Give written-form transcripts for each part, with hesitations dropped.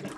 You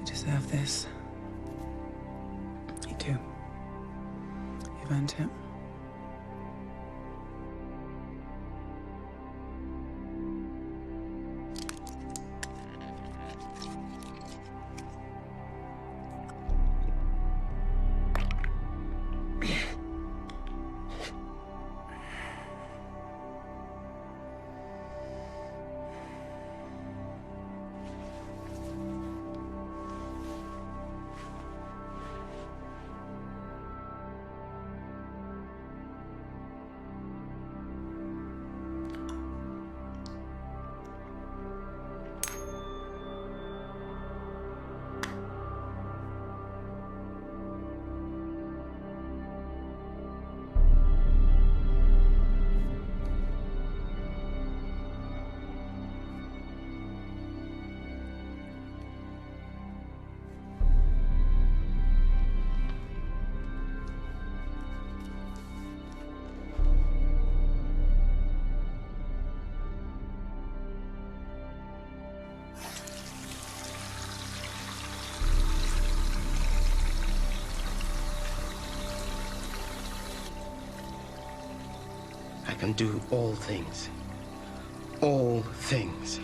deserve this. You do. You've earned it. I can do all things. All things.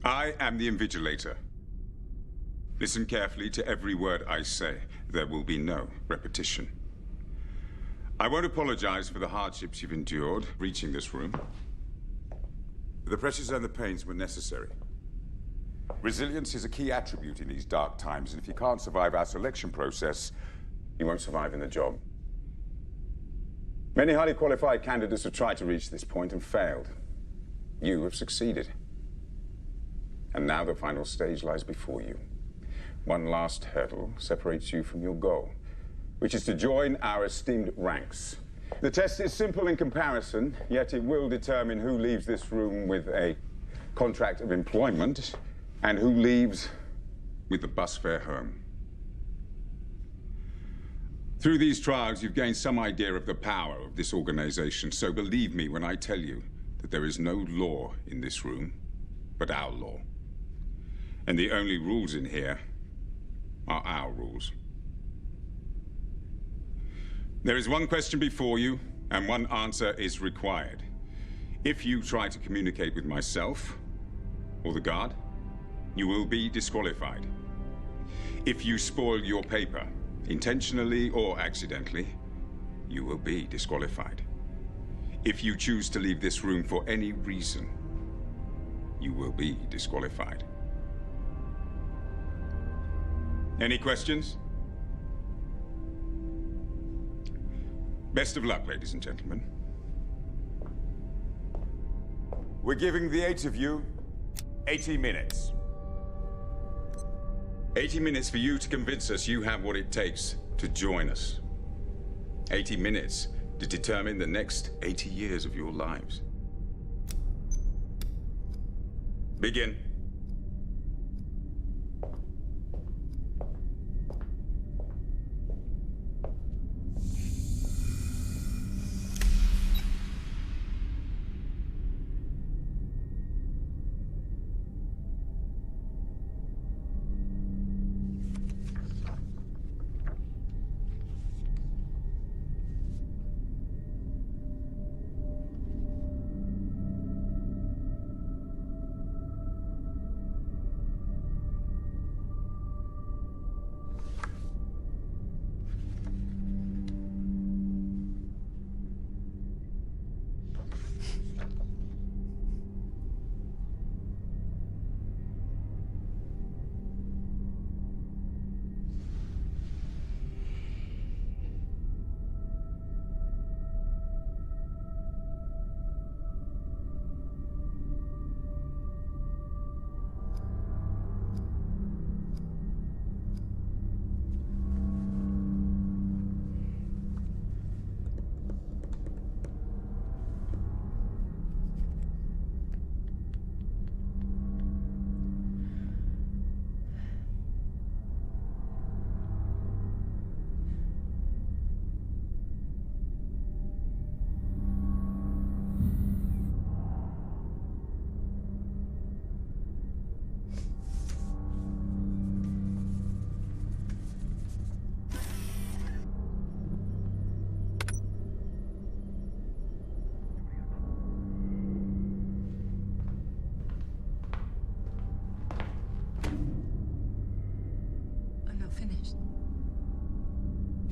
I am the Invigilator. Listen carefully to every word I say. There will be no repetition. I won't apologize for the hardships you've endured reaching this room. The pressures and the pains were necessary. Resilience is a key attribute in these dark times, and if you can't survive our selection process, you won't survive in the job. Many highly qualified candidates have tried to reach this point and failed. You have succeeded. And now the final stage lies before you. One last hurdle separates you from your goal, which is to join our esteemed ranks. The test is simple in comparison, yet it will determine who leaves this room with a contract of employment and who leaves with the bus fare home. Through these trials, you've gained some idea of the power of this organization, so believe me when I tell you that there is no law in this room but our law. And the only rules in here are our rules. There is one question before you, and one answer is required. If you try to communicate with myself or the guard, you will be disqualified. If you spoil your paper, intentionally or accidentally, you will be disqualified. If you choose to leave this room for any reason, you will be disqualified. Any questions? Best of luck, ladies and gentlemen. We're giving the 8 of you 80 minutes. 80 minutes for you to convince us you have what it takes to join us. 80 minutes to determine the next 80 years of your lives. Begin.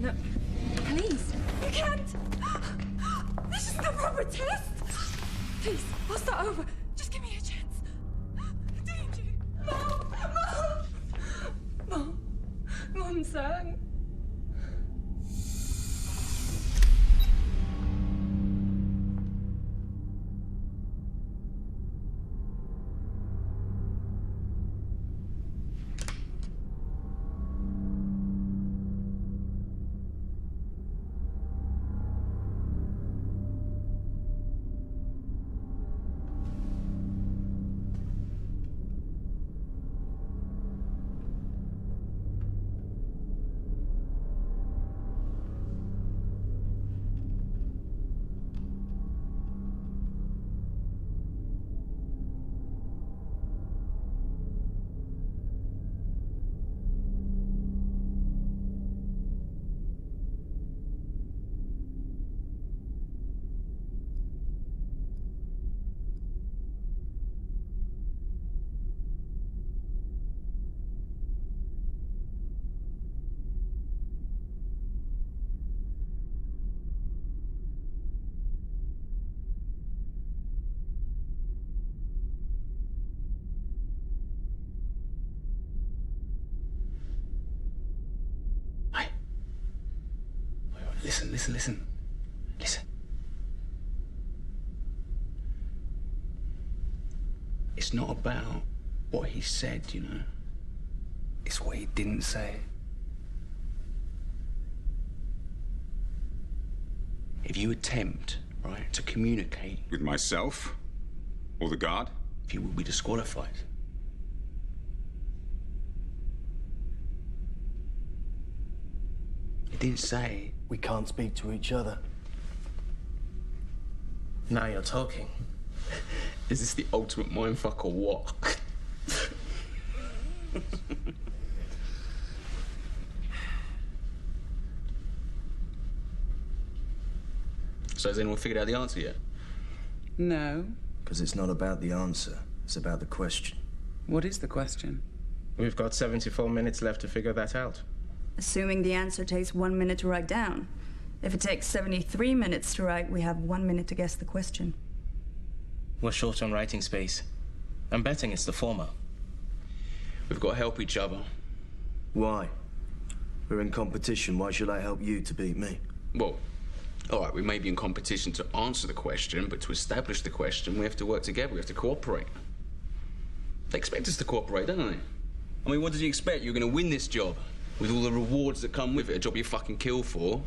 No, please, you can't! This is the proper test! Please, I'll start over. Just give me a chance. Danger! Mom! Mom! Mom sang. Listen. It's not about what he said, you know. It's what he didn't say. If you attempt, right, to communicate... With myself? Or the guard? You will be disqualified. It didn't say... We can't speak to each other. Now you're talking. Is this the ultimate mindfuck or what? So has anyone figured out the answer yet? No. Because it's not about the answer. It's about the question. What is the question? We've got 74 minutes left to figure that out. Assuming the answer takes 1 minute to write down. If it takes 73 minutes to write, we have 1 minute to guess the question. We're short on writing space. I'm betting it's the former. We've got to help each other. Why? We're in competition. Why should I help you to beat me? Well, all right, we may be in competition to answer the question, but to establish the question, we have to work together. We have to cooperate. They expect us to cooperate, don't they? I mean, what did you expect? You're going to win this job with all the rewards that come with it, a job you fucking kill for,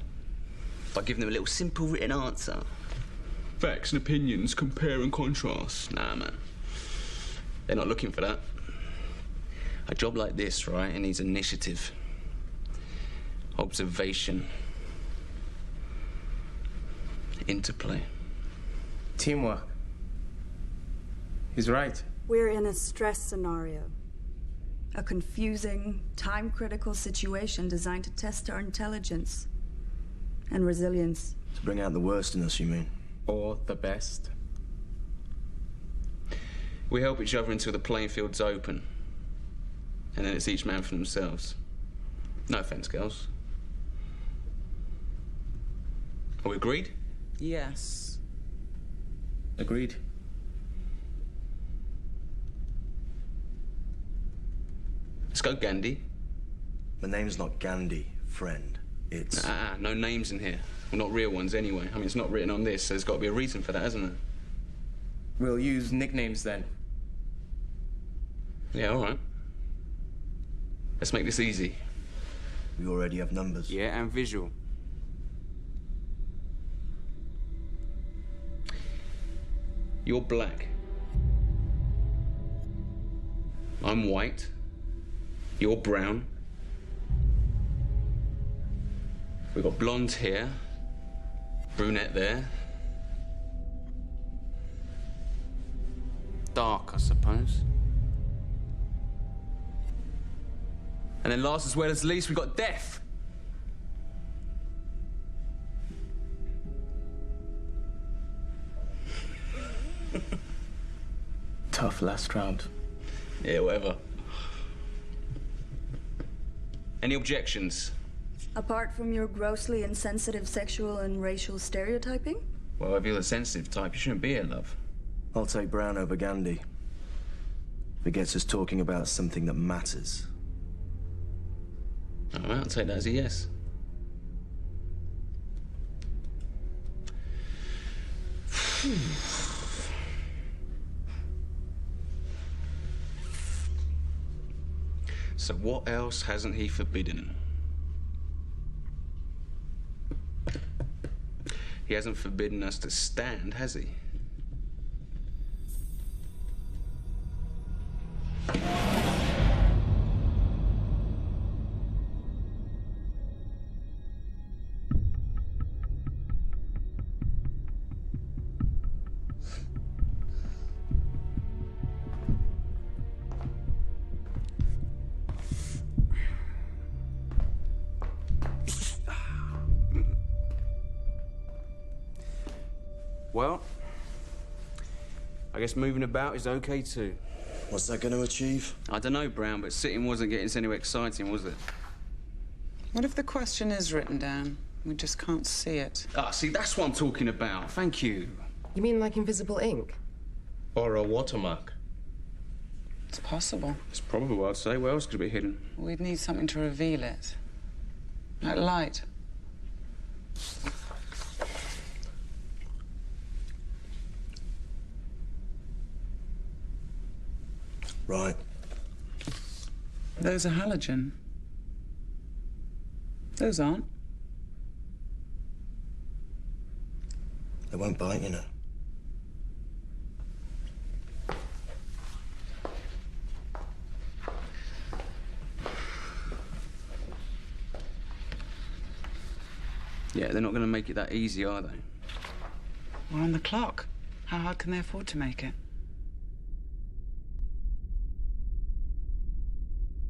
by giving them a little simple written answer. Facts and opinions, compare and contrast. Nah, man. They're not looking for that. A job like this, right, it needs initiative, observation, interplay. Teamwork. He's right. We're in a stress scenario. A confusing, time-critical situation designed to test our intelligence and resilience. To bring out the worst in us, you mean? Or the best. We help each other until the playing field's open. And then it's each man for themselves. No offense, girls. Are we agreed? Yes. Agreed. Let's go, Gandhi. The name's not Gandhi, friend. It's... No names in here. Well, not real ones, anyway. I mean, it's not written on this, so there's got to be a reason for that, hasn't there? We'll use nicknames then. Yeah, all right. Let's make this easy. We already have numbers. Yeah, and visual. You're black. I'm white. You're brown. We've got blonde here, brunette there. Dark, I suppose. And then last as well as least, we've got death. Tough last round. Yeah, whatever. Any objections? Apart from your grossly insensitive sexual and racial stereotyping? Well, if you're the sensitive type, you shouldn't be here, love. I'll take Brown over Gandhi. If it gets us talking about something that matters. All right, I'll take that as a yes. So what else hasn't he forbidden? He hasn't forbidden us to stand, has he? Well, I guess moving about is okay too. What's that going to achieve? I don't know, Brown, but sitting wasn't getting us anywhere exciting, was it? What if the question is written down? We just can't see it. Ah, see, that's what I'm talking about. Thank you. You mean like invisible ink? Or a watermark. It's possible. It's probable, I'd say. Where else could it be hidden? We'd need something to reveal it. Like light. Right. Those are halogen. Those aren't. They won't bite, you know. Yeah, they're not going to make it that easy, are they? We're on the clock. How hard can they afford to make it?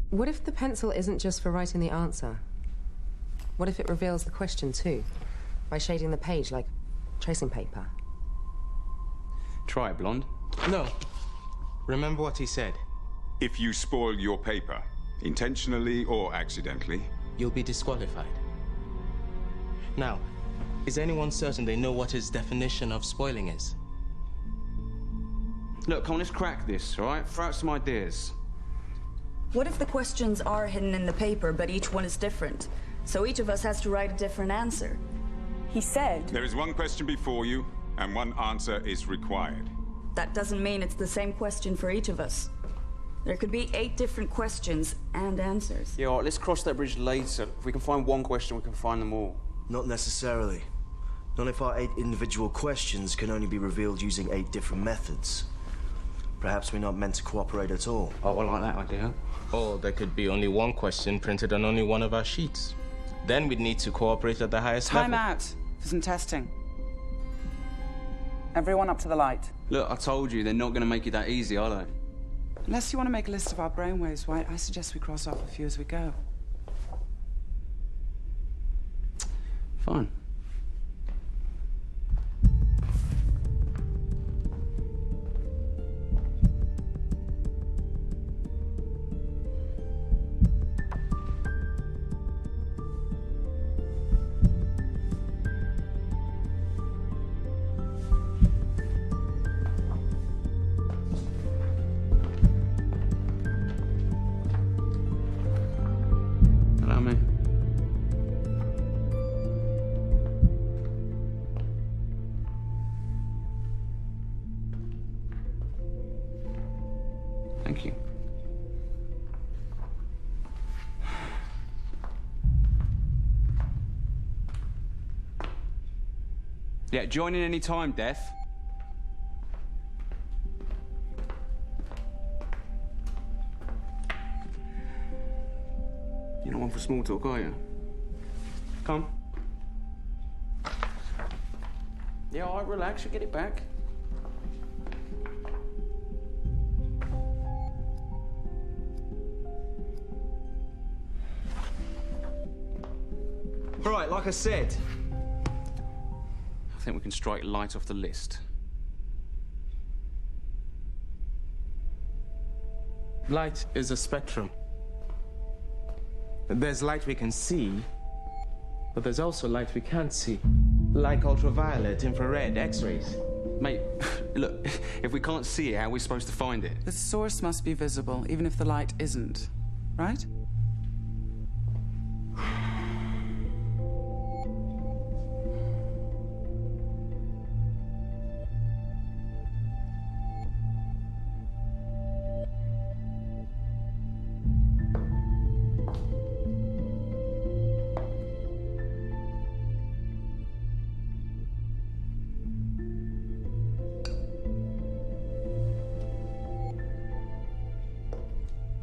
What if the pencil isn't just for writing the answer? What if it reveals the question too? By shading the page like tracing paper? Try it, Blonde. No. Remember what he said. If you spoil your paper, intentionally or accidentally, You'll be disqualified. Now, is anyone certain they know what his definition of spoiling is? Look, come on, let's crack this, all right? Throw out some ideas. What if the questions are hidden in the paper, but each one is different? So each of us has to write a different answer. He said... there is one question before you, and one answer is required. That doesn't mean it's the same question for each of us. There could be 8 different questions and answers. Yeah, all right, let's cross that bridge later. If we can find one question, we can find them all. Not necessarily. Not if our 8 individual questions can only be revealed using 8 different methods. Perhaps we're not meant to cooperate at all. Oh, I like that idea. Or there could be only one question printed on only one of our sheets. Then we'd need to cooperate at the highest level. Time out for some testing. Everyone up to the light. Look, I told you, they're not going to make it that easy, are they? Unless you want to make a list of our brainwaves, White, I suggest we cross off a few as we go. Fine. Thank you. Yeah, join in any time, Death. You're not one for small talk, are you? Come. Yeah, all right, relax, you'll get it back. Right, like I said. I think we can strike light off the list. Light is a spectrum. There's light we can see, but there's also light we can't see. Like ultraviolet, infrared, X-rays. Mate, look, if we can't see it, how are we supposed to find it? The source must be visible, even if the light isn't, right?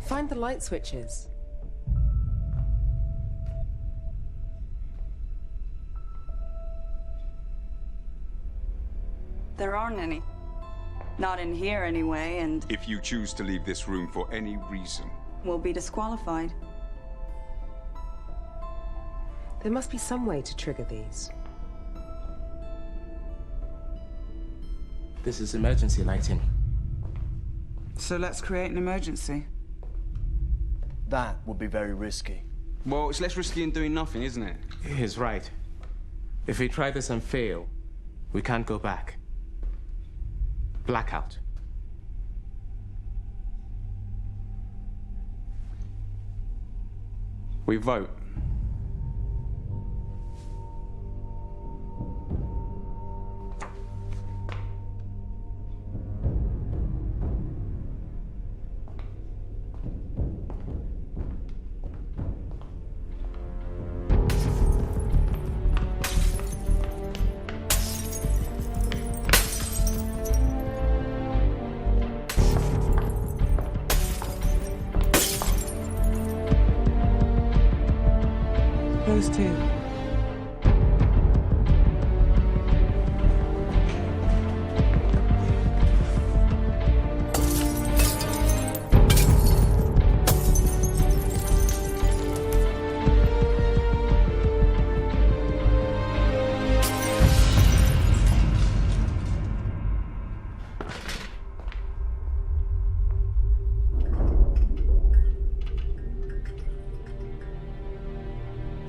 Find the light switches. There aren't any. Not in here anyway, and If you choose to leave this room for any reason, we'll be disqualified. There must be some way to trigger these. This is emergency lighting. So let's create an emergency. That would be very risky. Well, it's less risky than doing nothing, isn't it? He's right. If we try this and fail, we can't go back. Blackout. We vote. those two.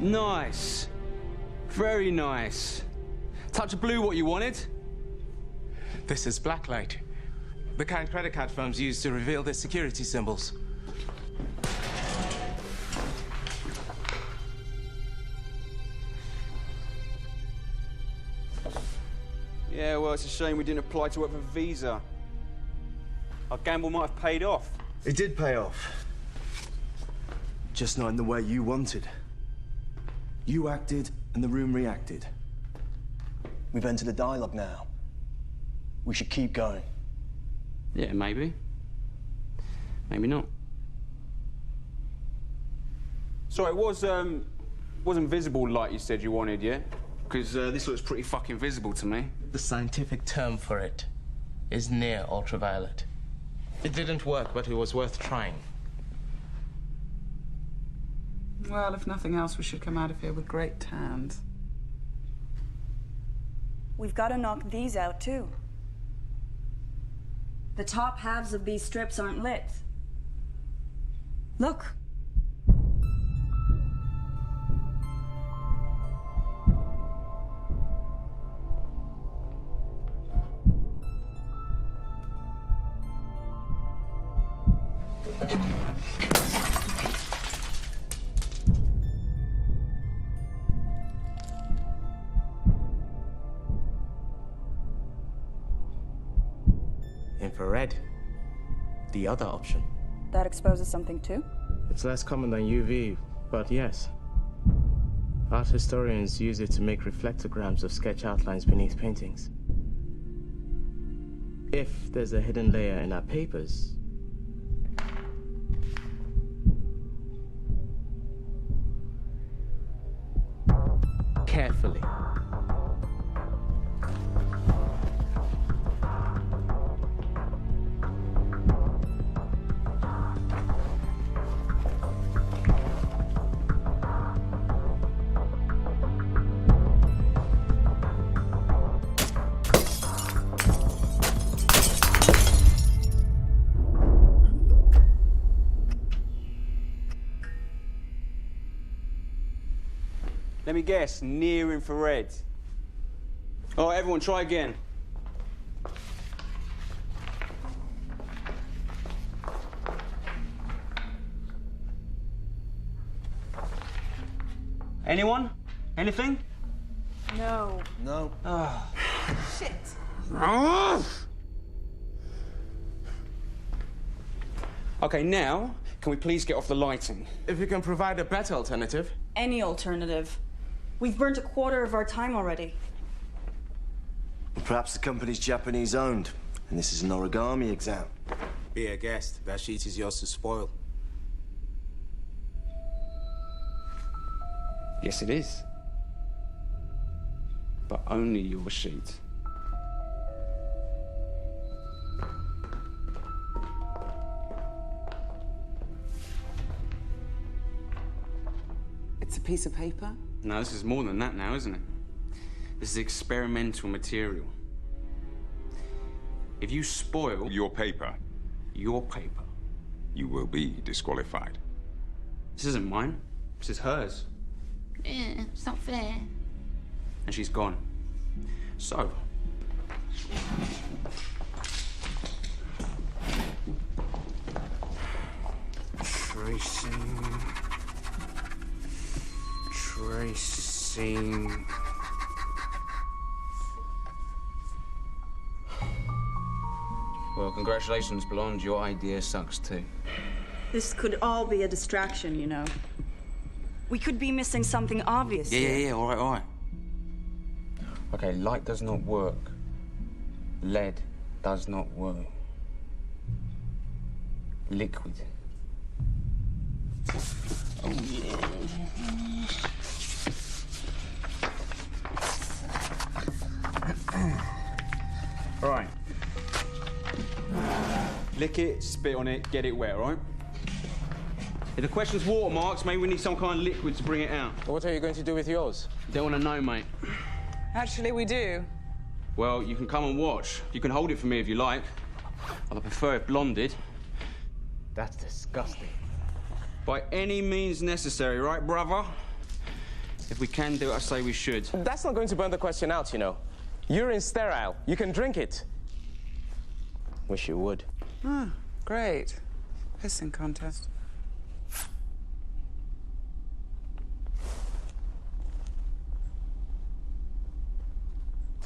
Nice. Very nice. Touch of blue what you wanted? This is blacklight. The kind credit card firms use to reveal their security symbols. Yeah, well, it's a shame we didn't apply to work for Visa. Our gamble might have paid off. It did pay off. Just not in the way you wanted. You acted, and the room reacted. We've entered a dialogue now. We should keep going. Yeah, maybe. Maybe not. So it wasn't visible like you said you wanted, yeah? Because this looks pretty fucking visible to me. The scientific term for it is near ultraviolet. It didn't work, but it was worth trying. Well, if nothing else, we should come out of here with great tans. We've got to knock these out, too. The top halves of these strips aren't lit. Look. Infrared. The other option. That exposes something, too? It's less common than UV, but yes. Art historians use it to make reflectograms of sketch outlines beneath paintings. If there's a hidden layer in our papers, carefully. Let me guess, near infrared. All right, everyone, try again. Anyone? Anything? No. No. Oh. Shit. Okay, now, can we please get off the lighting? If you can provide a better alternative. Any alternative. We've burnt a quarter of our time already. Perhaps the company's Japanese-owned, and this is an origami exam. Be a guest. That sheet is yours to spoil. Yes, it is. But only your sheet. It's a piece of paper? No, this is more than that now, isn't it? This is experimental material. If you spoil Your paper, your paper, you will be disqualified. this isn't mine. This is hers. It's not fair. And she's gone. So, tracing. Well, congratulations, Blonde. Your idea sucks too. This could all be a distraction, you know. We could be missing something obvious. Yeah, all right. Okay, light does not work. Lead does not work. Liquid. Oh, yeah. Lick it, spit on it, get it wet, all right? If the question's watermarks, maybe we need some kind of liquid to bring it out. What are you going to do with yours? Don't want to know, mate. Actually, we do. Well, you can come and watch. You can hold it for me if you like. I'd prefer it blonded. That's disgusting. By any means necessary, right, brother? If we can do it, I say we should. That's not going to burn the question out, you know. Urine's sterile. You can drink it. Wish you would. Ah, great. Pissing contest.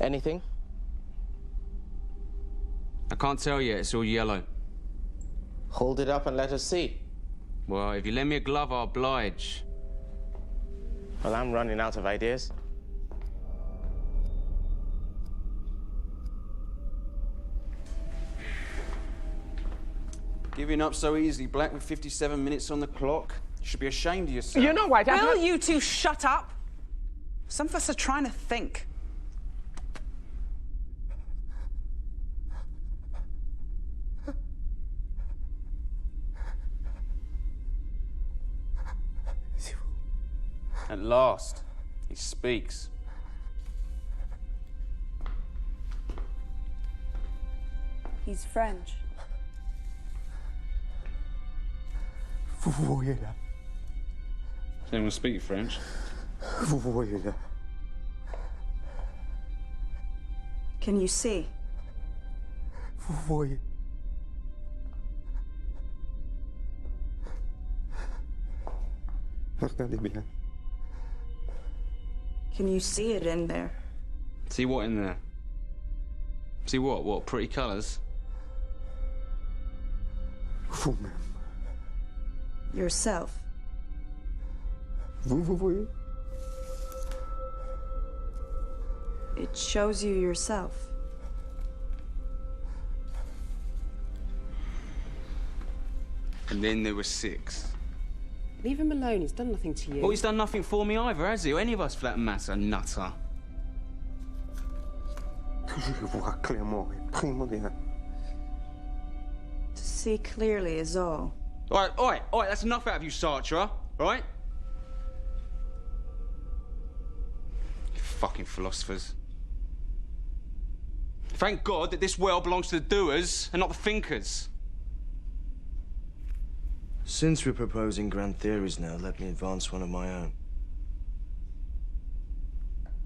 Anything? I can't tell yet. It's all yellow. Hold it up and let us see. Well, if you lend me a glove, I'll oblige. Well, I'm running out of ideas. Giving up so easily, Black, with 57 minutes on the clock. You should be ashamed of yourself. You know what? Will you two shut up? Some of us are trying to think. At last, he speaks. He's French. Does anyone speak French? Can you see? Can you see it in there? See what in there? See what? What, pretty colours? Yourself. It shows you yourself. And then there were 6. Leave him alone. He's done nothing to you. Well, he's done nothing for me either, has he? Or any of us, for that matter, nutter. To see clearly is all. All right, that's enough out of you, Sartre, all right? You fucking philosophers. Thank God that this world belongs to the doers and not the thinkers. Since we're proposing grand theories now, let me advance one of my own.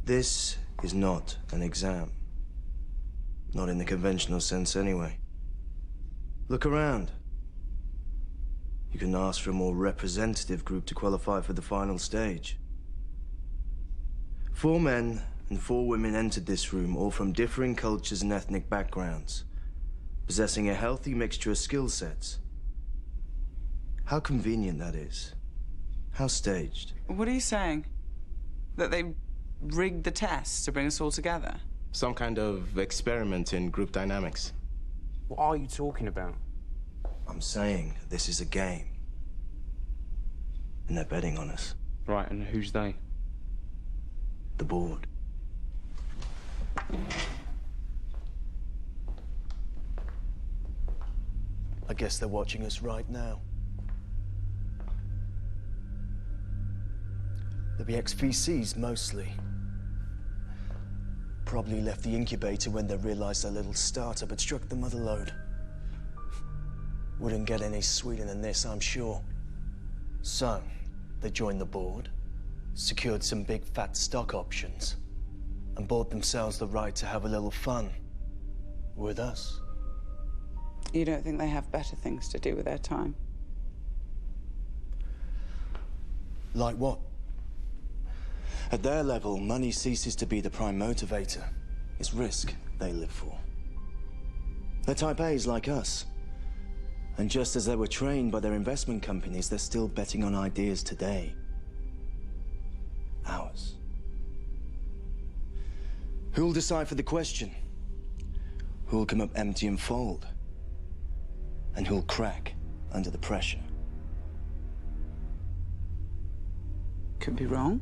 This is not an exam. Not in the conventional sense, anyway. Look around. You can ask for a more representative group to qualify for the final stage. 4 men and 4 women entered this room, all from differing cultures and ethnic backgrounds, possessing a healthy mixture of skill sets. How convenient that is. How staged. What are you saying? That they rigged the tests to bring us all together? Some kind of experiment in group dynamics. What are you talking about? I'm saying this is a game. And they're betting on us. Right, and who's they? The board. I guess they're watching us right now. They'll be ex-VCs, mostly. Probably left the incubator when they realized their little startup had struck the mother lode. Wouldn't get any sweeter than this, I'm sure. So, they joined the board, secured some big fat stock options, and bought themselves the right to have a little fun. With us. You don't think they have better things to do with their time? Like what? At their level, money ceases to be the prime motivator. It's risk they live for. They're type A's like us. And just as they were trained by their investment companies, they're still betting on ideas today. Ours. Who'll decipher the question? Who'll come up empty and fold? And who'll crack under the pressure? Could be wrong.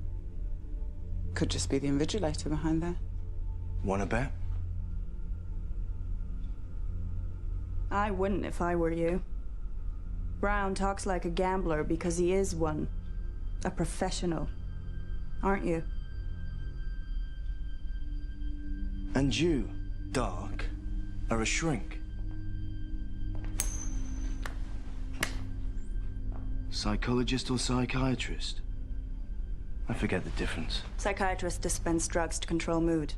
Could just be the invigilator behind there. Wanna bet? I wouldn't if I were you. Brown talks like a gambler because he is one. A professional. Aren't you? And you, Dark, are a shrink. Psychologist or psychiatrist? I forget the difference. Psychiatrists dispense drugs to control mood.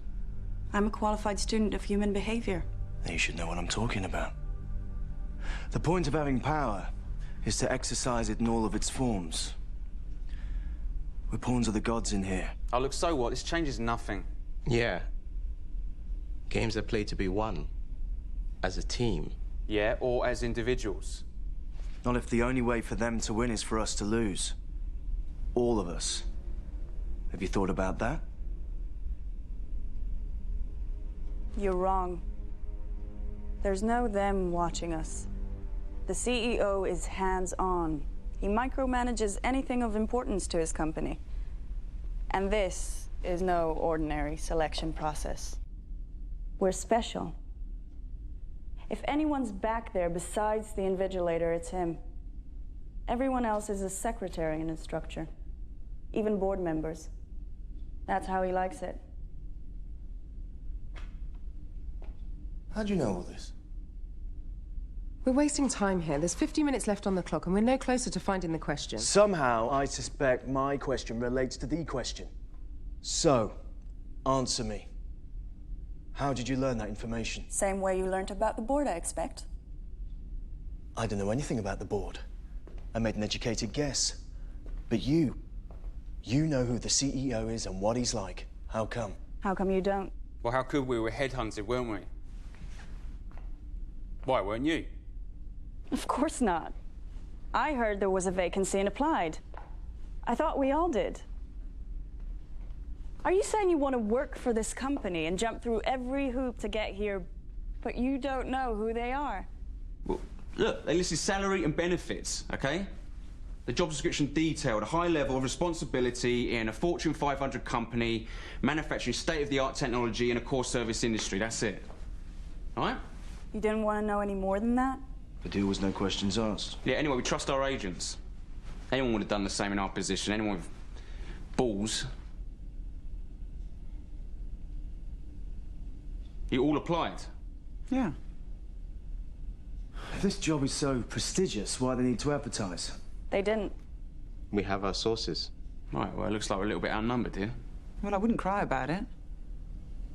I'm a qualified student of human behavior. Then you should know what I'm talking about. The point of having power is to exercise it in all of its forms. We're pawns of the gods in here. Oh, look, so what? This changes nothing. Yeah. Games are played to be won. As a team. Yeah, or as individuals. Not if the only way for them to win is for us to lose. All of us. Have you thought about that? You're wrong. There's no them watching us. The CEO is hands-on. He micromanages anything of importance to his company. And this is no ordinary selection process. We're special. If anyone's back there besides the invigilator, it's him. Everyone else is a secretary in his structure. Even board members. That's how he likes it. How'd you know all this? We're wasting time here. There's 50 minutes left on the clock, and we're no closer to finding the question. Somehow, I suspect my question relates to the question. So, answer me. How did you learn that information? Same way you learned about the board, I expect. I don't know anything about the board. I made an educated guess. But you know who the CEO is and what he's like. How come? How come you don't? Well, how could we? We were headhunted, weren't we? Why, weren't you? Of course not. I heard there was a vacancy and applied. I thought we all did. Are you saying you want to work for this company and jump through every hoop to get here, but you don't know who they are? Well, look, they listed salary and benefits, okay? The job description detailed a high level of responsibility in a Fortune 500 company, manufacturing state-of-the-art technology in a core service industry. That's it. All right? You didn't want to know any more than that? The deal was no questions asked. Yeah, anyway, we trust our agents. Anyone would have done the same in our position. Anyone with balls. You all applied? Yeah. If this job is so prestigious, why do they need to advertise? They didn't. We have our sources. Right, well, it looks like we're a little bit outnumbered here. Well, I wouldn't cry about it.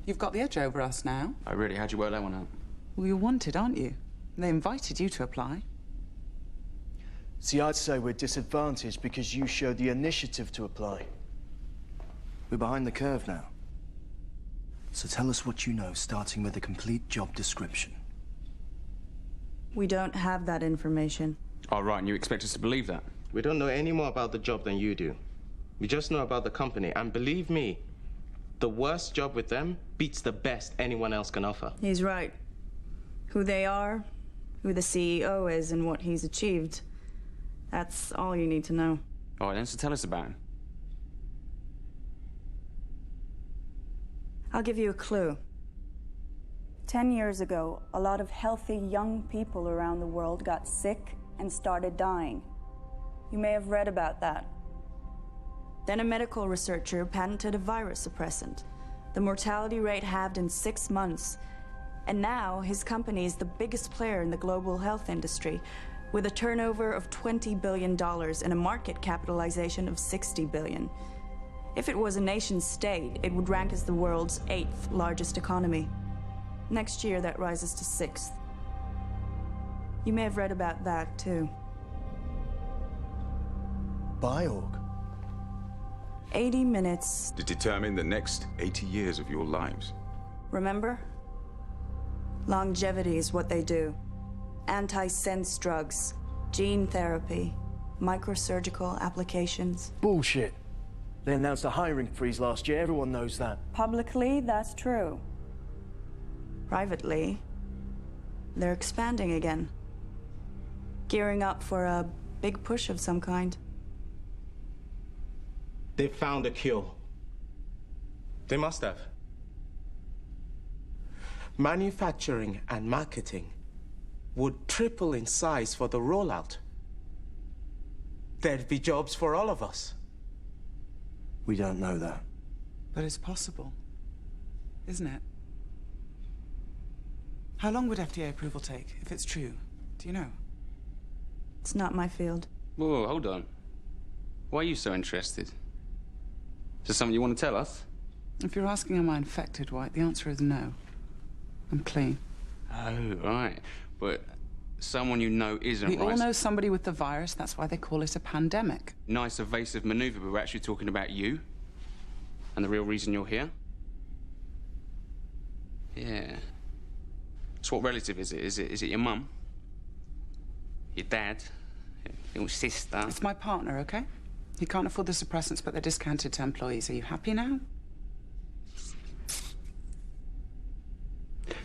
You've got the edge over us now. Oh, really? How'd you work that one out? Well, you're wanted, aren't you? They invited you to apply. See, I'd say we're disadvantaged because you showed the initiative to apply. We're behind the curve now. So tell us what you know, starting with a complete job description. We don't have that information. Oh, right, and you expect us to believe that? We don't know any more about the job than you do. We just know about the company, and believe me, the worst job with them beats the best anyone else can offer. He's right. Who they are, who the CEO is, and what he's achieved. That's all you need to know. All right, then, so tell us about him. I'll give you a clue. 10 years ago, a lot of healthy young people around the world got sick and started dying. You may have read about that. Then a medical researcher patented a virus suppressant. The mortality rate halved in 6 months. And now his company is the biggest player in the global health industry, with a turnover of $20 billion and a market capitalization of $60 billion. If it was a nation state, it would rank as the world's 8th largest economy. Next year, that rises to 6th. You may have read about that, too. Biorg? 80 minutes. To determine the next 80 years of your lives. Remember? Longevity is what they do. Anti-sense drugs, gene therapy, microsurgical applications. Bullshit. They announced a hiring freeze last year. Everyone knows that. Publicly, that's true. Privately, they're expanding again. Gearing up for a big push of some kind. They found a cure. They must have. Manufacturing and marketing would triple in size for the rollout. There'd be jobs for all of us. We don't know that. But it's possible, isn't it? How long would FDA approval take, if it's true? Do you know? It's not my field. Whoa, hold on. Why are you so interested? Is there something you want to tell us? If you're asking am I infected, White, the answer is no. I'm clean. Oh, right. But someone you know isn't, We right? all know somebody with the virus, that's why they call it a pandemic. Nice evasive maneuver, but we're actually talking about you. And the real reason you're here? Yeah. So what relative is it? Is it your mum? Your dad? Your sister? It's my partner, okay? He can't afford the suppressants, but they're discounted to employees. Are you happy now?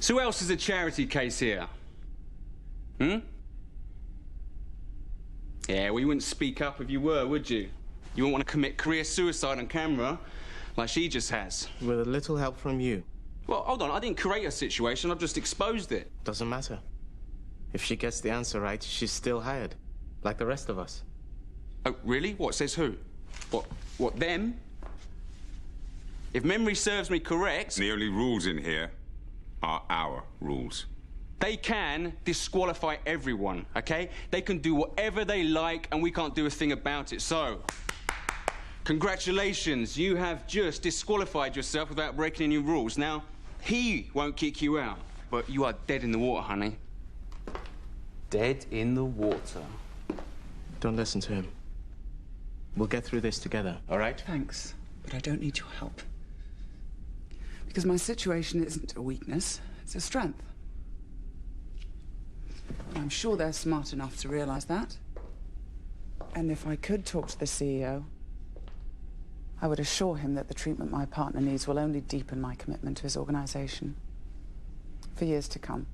So who else is a charity case here? Hmm? Yeah, well, you wouldn't speak up if you were, would you? You wouldn't want to commit career suicide on camera like she just has. With a little help from you. Well, hold on, I didn't create a situation, I've just exposed it. Doesn't matter. If she gets the answer right, she's still hired. Like the rest of us. Oh, really? What, says who? What, them? If memory serves me correct... The only rules in here are our rules. They can disqualify everyone, okay? They can do whatever they like and we can't do a thing about it. So, congratulations, you have just disqualified yourself without breaking any rules. Now, he won't kick you out, but you are dead in the water, honey. Dead in the water. Don't listen to him. We'll get through this together, all right? Thanks, but I don't need your help. Because my situation isn't a weakness, it's a strength. I'm sure they're smart enough to realize that. And if I could talk to the CEO, I would assure him that the treatment my partner needs will only deepen my commitment to his organization for years to come.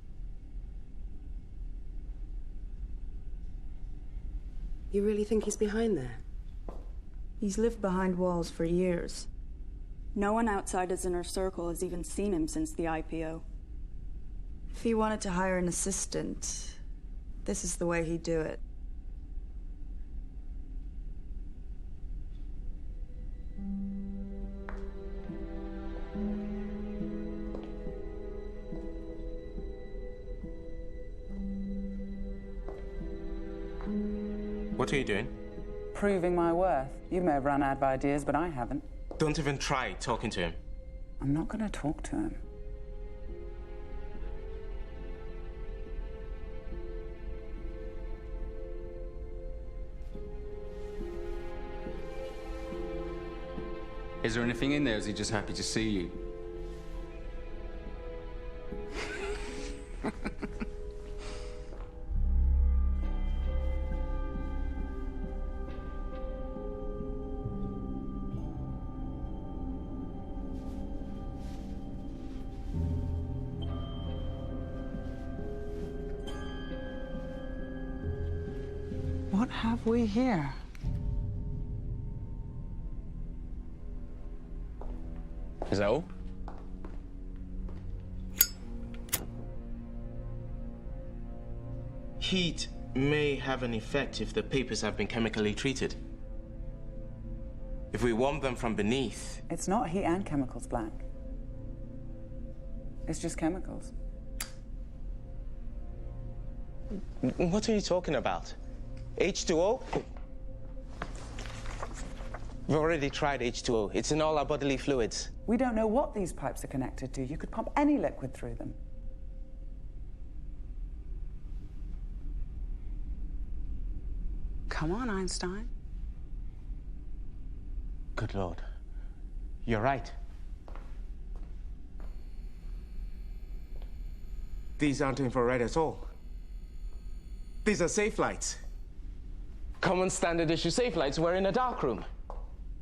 You really think he's behind there? He's lived behind walls for years. No one outside his inner circle has even seen him since the IPO. If he wanted to hire an assistant, this is the way he'd do it. What are you doing? Proving my worth. You may have run out of ideas, but I haven't. Don't even try talking to him. I'm not going to talk to him. Is there anything in there, or is he just happy to see you? What have we here? Is that all? Heat may have an effect if the papers have been chemically treated. If we warm them from beneath... It's not heat and chemicals, Black. It's just chemicals. What are you talking about? H2O? We've already tried H2O. It's in all our bodily fluids. We don't know what these pipes are connected to. You could pump any liquid through them. Come on, Einstein. Good Lord. You're right. These aren't infrared at all. These are safe lights. Common standard issue safe lights were in a dark room.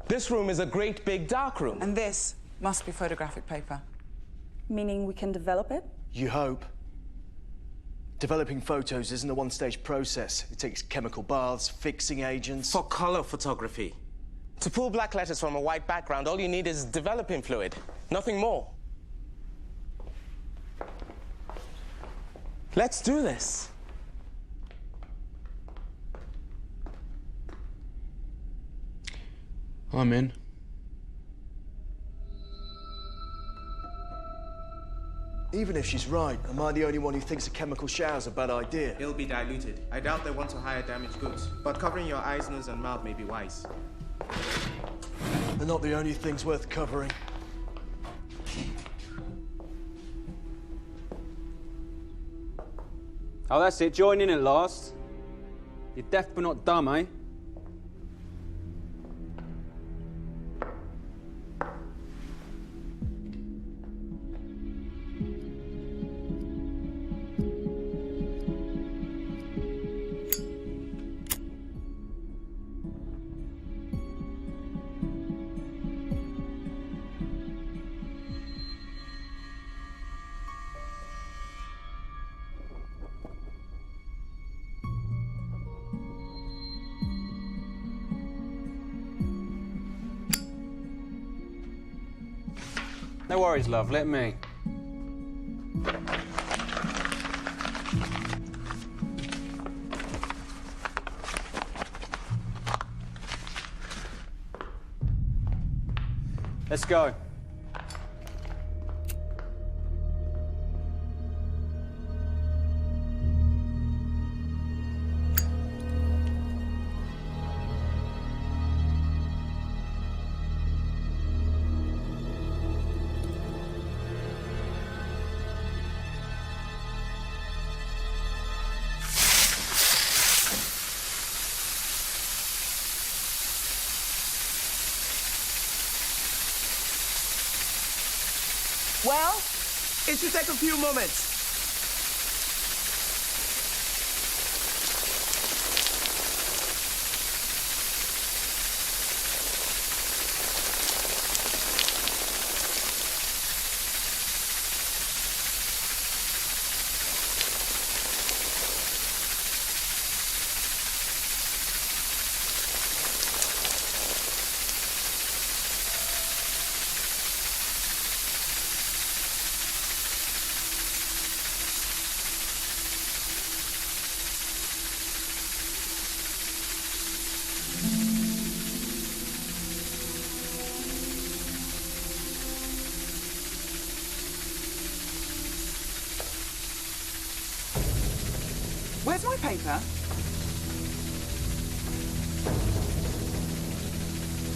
This room is a great big dark room. And this must be photographic paper. Meaning we can develop it? You hope. Developing photos isn't a one-stage process. It takes chemical baths, fixing agents... For color photography. To pull black letters from a white background, all you need is developing fluid. Nothing more. Let's do this. I'm in. Even if she's right, am I the only one who thinks a chemical shower's a bad idea? It'll be diluted. I doubt they want to hire damaged goods, but covering your eyes, nose, and mouth may be wise. They're not the only things worth covering. Oh, that's it. Join in at last. You're deaf but not dumb, eh? No worries, love. Let me. Let's go. Well, it should take a few moments. Where's my paper?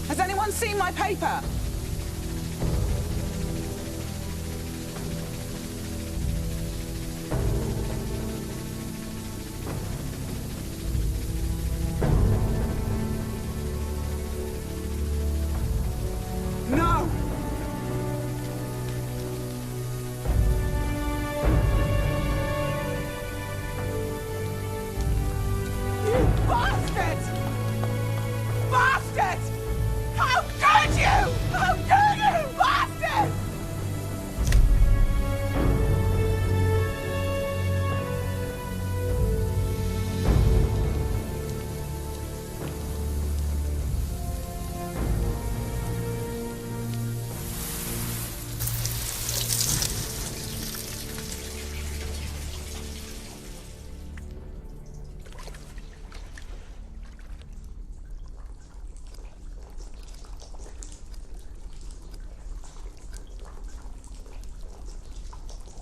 Has anyone seen my paper? No! Bastard! Bastard! How could you? How could you, bastard!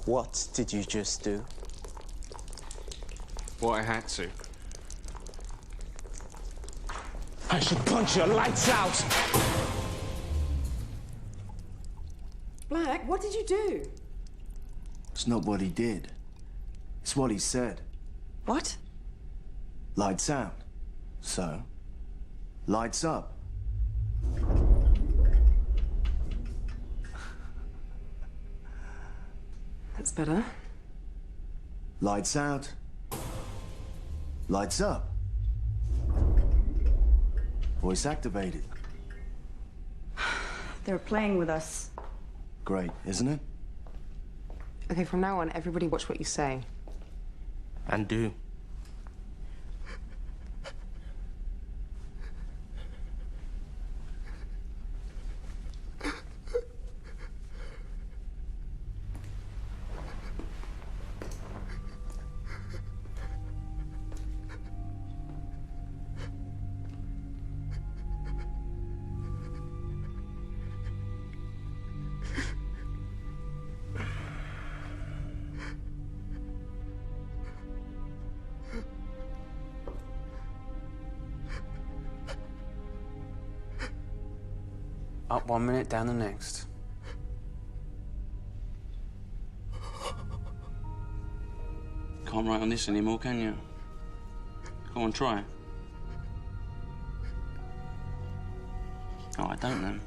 What did you just do? What I had to. I should punch your lights out! Black, what did you do? It's not what he did. It's what he said. What? Lights out. So, lights up. That's better. Lights out. Lights up. Voice activated. They're playing with us. Great, isn't it? Okay, from now on, everybody watch what you say. And do. Up 1 minute, down the next. Can't write on this anymore, can you? Come on, try. Oh, I don't then.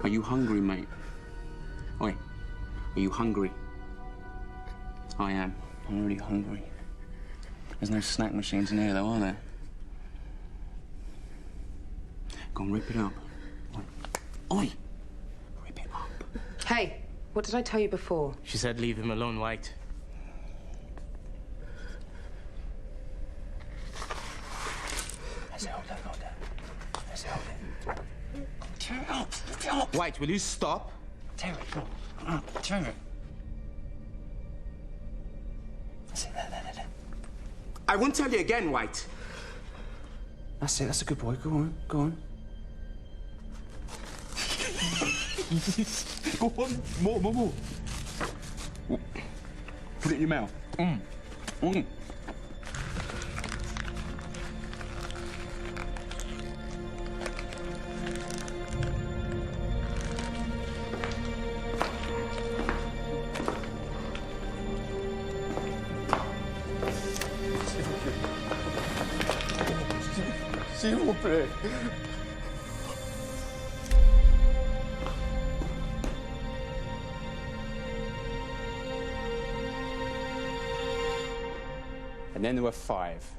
Are you hungry, mate? Oi, are you hungry? I am. I'm really hungry. There's no snack machines in here, though, are there? Go on, rip it up. Oi! Rip it up. Hey, what did I tell you before? She said leave him alone, White. Tear it up! Rip it up! White, will you stop? Tear it up. Tear it. There. I won't tell you again, White. That's it, that's a good boy. Go on, go on. Go on, more. Put it in your mouth. S'il vous plaît. And then there were 5.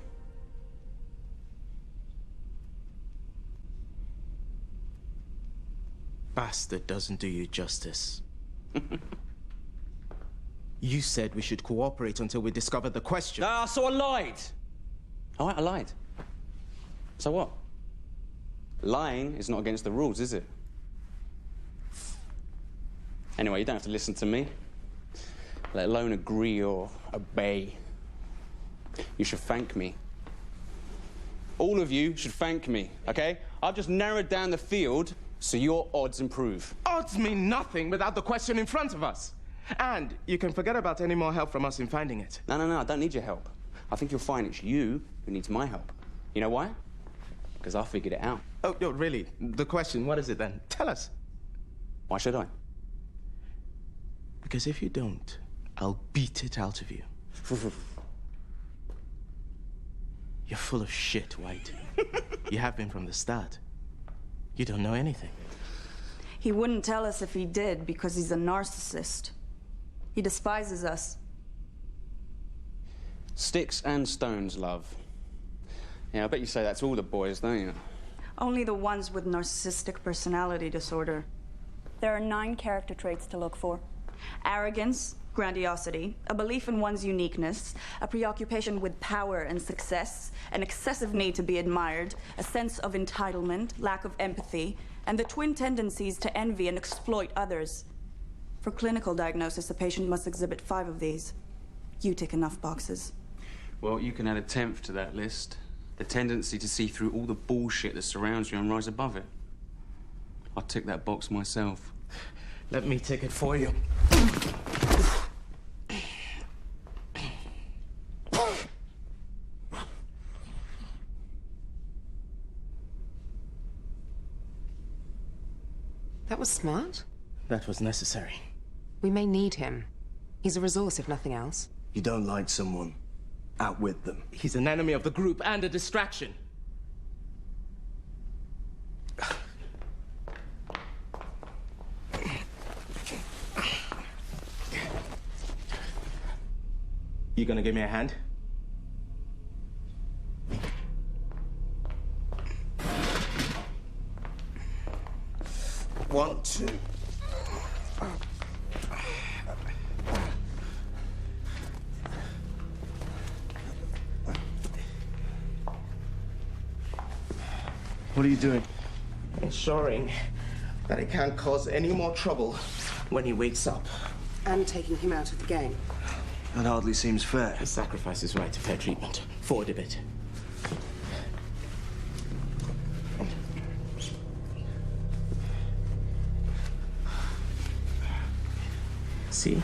Bastard doesn't do you justice. You said we should cooperate until we discover the question. Ah, so I lied. All right, I lied. So what? Lying is not against the rules, is it? Anyway, you don't have to listen to me, let alone agree or obey. You should thank me. All of you should thank me, okay? I've just narrowed down the field so your odds improve. Odds mean nothing without the question in front of us. And you can forget about any more help from us in finding it. No, I don't need your help. I think you'll find it's you who needs my help. You know why? Because I figured it out. Oh, no, really? The question, what is it then? Tell us. Why should I? Because if you don't, I'll beat it out of you. You're full of shit, White. You have been from the start. You don't know anything. He wouldn't tell us if he did because he's a narcissist. He despises us. Sticks and stones, love. Yeah, I bet you say that to all the boys, don't you? Only the ones with narcissistic personality disorder. There are 9 character traits to look for. Arrogance, grandiosity, a belief in one's uniqueness, a preoccupation with power and success, an excessive need to be admired, a sense of entitlement, lack of empathy, and the twin tendencies to envy and exploit others. For clinical diagnosis, a patient must exhibit 5 of these. You tick enough boxes. Well, you can add a 10th to that list. The tendency to see through all the bullshit that surrounds you and rise above it. I'll tick that box myself. Let me tick it for you. That was smart. That was necessary. We may need him. He's a resource, if nothing else. You don't like someone, outwit them. He's an enemy of the group and a distraction. You gonna give me a hand? One, two. What are you doing? Ensuring that it can't cause any more trouble when he wakes up. And taking him out of the game. That hardly seems fair. His sacrifice is right to fair treatment. Forward a bit. See?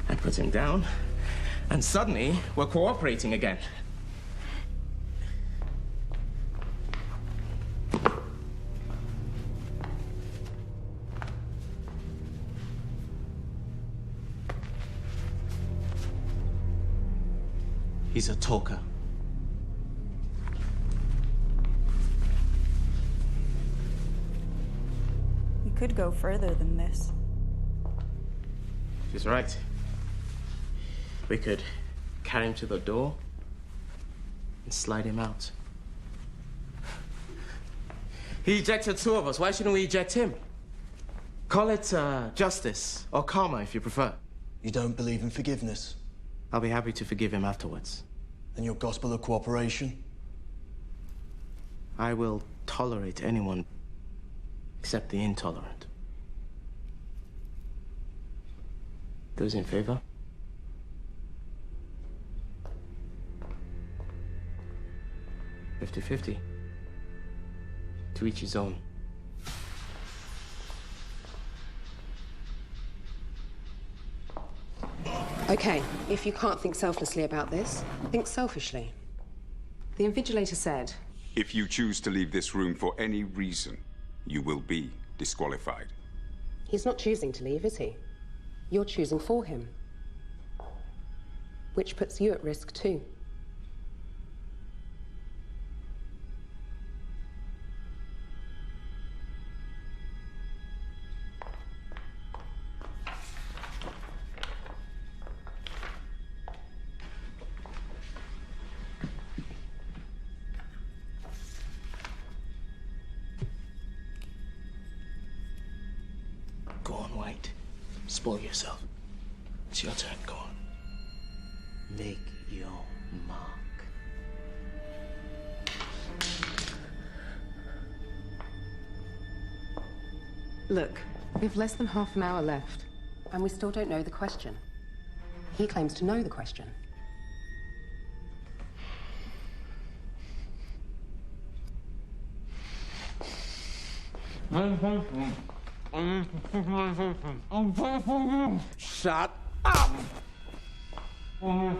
I put him down, and suddenly we're cooperating again. He's a talker. You could go further than this. She's right. We could carry him to the door and slide him out. He ejected two of us. Why shouldn't we eject him? Call it justice or karma if you prefer. You don't believe in forgiveness? I'll be happy to forgive him afterwards. And your gospel of cooperation? I will tolerate anyone except the intolerant. Those in favor? $50-50. To each his own. Okay, if you can't think selflessly about this, think selfishly. The invigilator said, If you choose to leave this room for any reason, you will be disqualified. he's not choosing to leave, is he? You're choosing for him. Which puts you at risk too. Go on, White. Spoil yourself. It's your turn. Go on. Make your mark. Look, we've less than half an hour left, and we still don't know the question. He claims to know the question. Shut up! I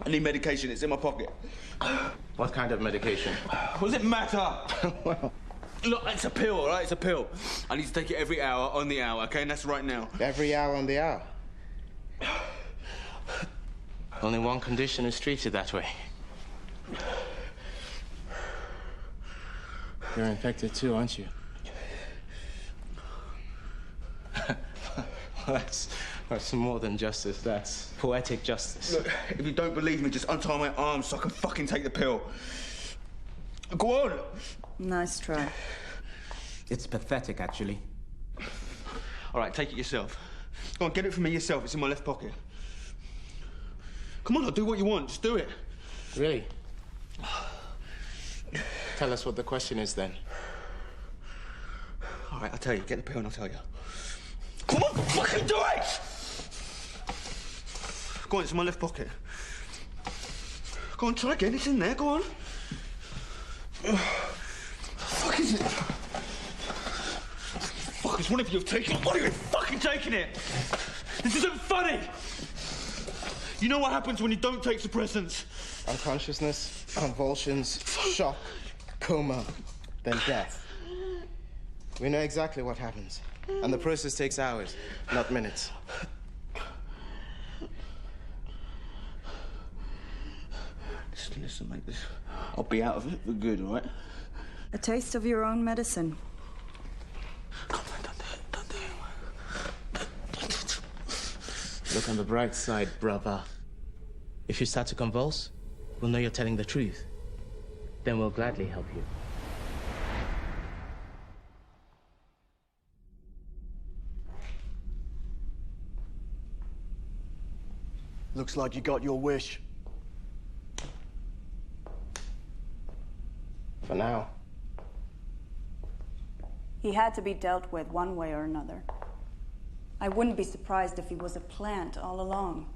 need medication. It's in my pocket. What kind of medication? What does it matter? Look, it's a pill, all right? It's a pill. I need to take it every hour on the hour, okay? And that's right now. Every hour on the hour. Only one condition is treated that way. You're infected too, aren't you? That's more than justice. That's poetic justice. Look, if you don't believe me, just untie my arms so I can fucking take the pill. Go on! Nice try. It's pathetic, actually. All right, take it yourself. Go on, get it from me yourself. It's in my left pocket. Come on, I'll do what you want. Just do it. Really? Tell us what the question is, then. All right, I'll tell you. Get the pill and I'll tell you. Come on, fucking do it! Go on, it's in my left pocket. Go on, try again. It's in there. Go on. What the fuck is it? Fuck, it's one of you have taken it. One of you fucking taking it! This isn't funny! You know what happens when you don't take suppressants? Unconsciousness, convulsions, shock, coma, then death. We know exactly what happens. And the process takes hours, not minutes. Listen, mate, this... I'll be out of it for good, all right? A taste of your own medicine. Come on, don't do it. Look on the bright side, brother. If you start to convulse, we'll know you're telling the truth. Then we'll gladly help you. Looks like you got your wish. For now. He had to be dealt with one way or another. I wouldn't be surprised if he was a plant all along.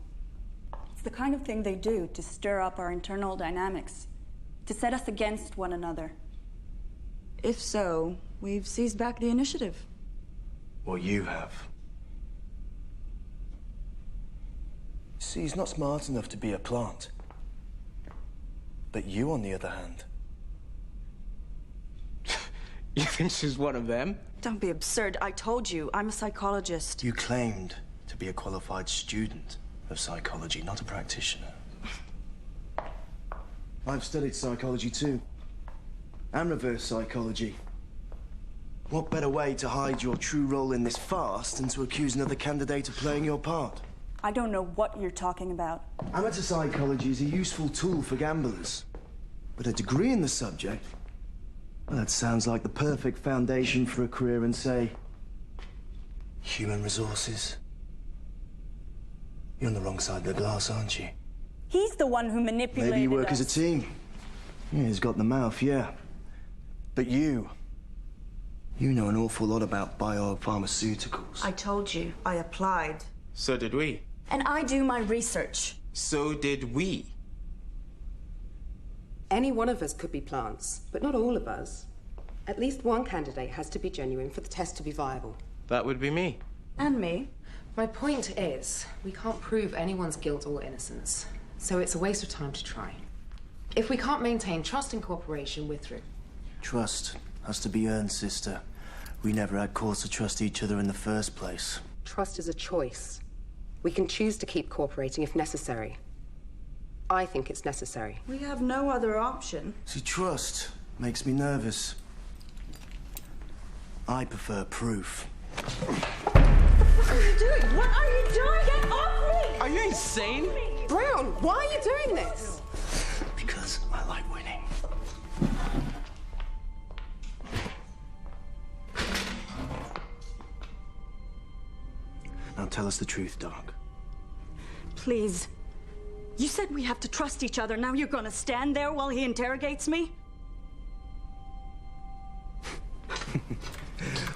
It's the kind of thing they do to stir up our internal dynamics, to set us against one another. If so, we've seized back the initiative. Well, you have. See, he's not smart enough to be a plant. But you, on the other hand... You think she's one of them? Don't be absurd. I told you, I'm a psychologist. You claimed to be a qualified student of psychology, not a practitioner. I've studied psychology too, and reverse psychology. What better way to hide your true role in this farce than to accuse another candidate of playing your part? I don't know what you're talking about. Amateur psychology is a useful tool for gamblers, but a degree in the subject, well, that sounds like the perfect foundation for a career in, say, human resources. You're on the wrong side of the glass, aren't you? He's the one who manipulated Maybe you work us. as a team. Yeah, he's got the mouth, yeah. But you know an awful lot about biopharmaceuticals. I told you, I applied. So did we. And I do my research. So did we. Any one of us could be plants, but not all of us. At least one candidate has to be genuine for the test to be viable. That would be me. And me. My point is, we can't prove anyone's guilt or innocence, so it's a waste of time to try. If we can't maintain trust and cooperation, we're through. Trust has to be earned, sister. We never had cause to trust each other in the first place. Trust is a choice. We can choose to keep cooperating if necessary. I think it's necessary. We have no other option. See, trust makes me nervous. I prefer proof. What are you doing? What are you doing? Get off me! Are you insane? Brown, why are you doing this? Because I like winning. Now tell us the truth, Doc. Please. You said we have to trust each other. Now you're gonna stand there while he interrogates me?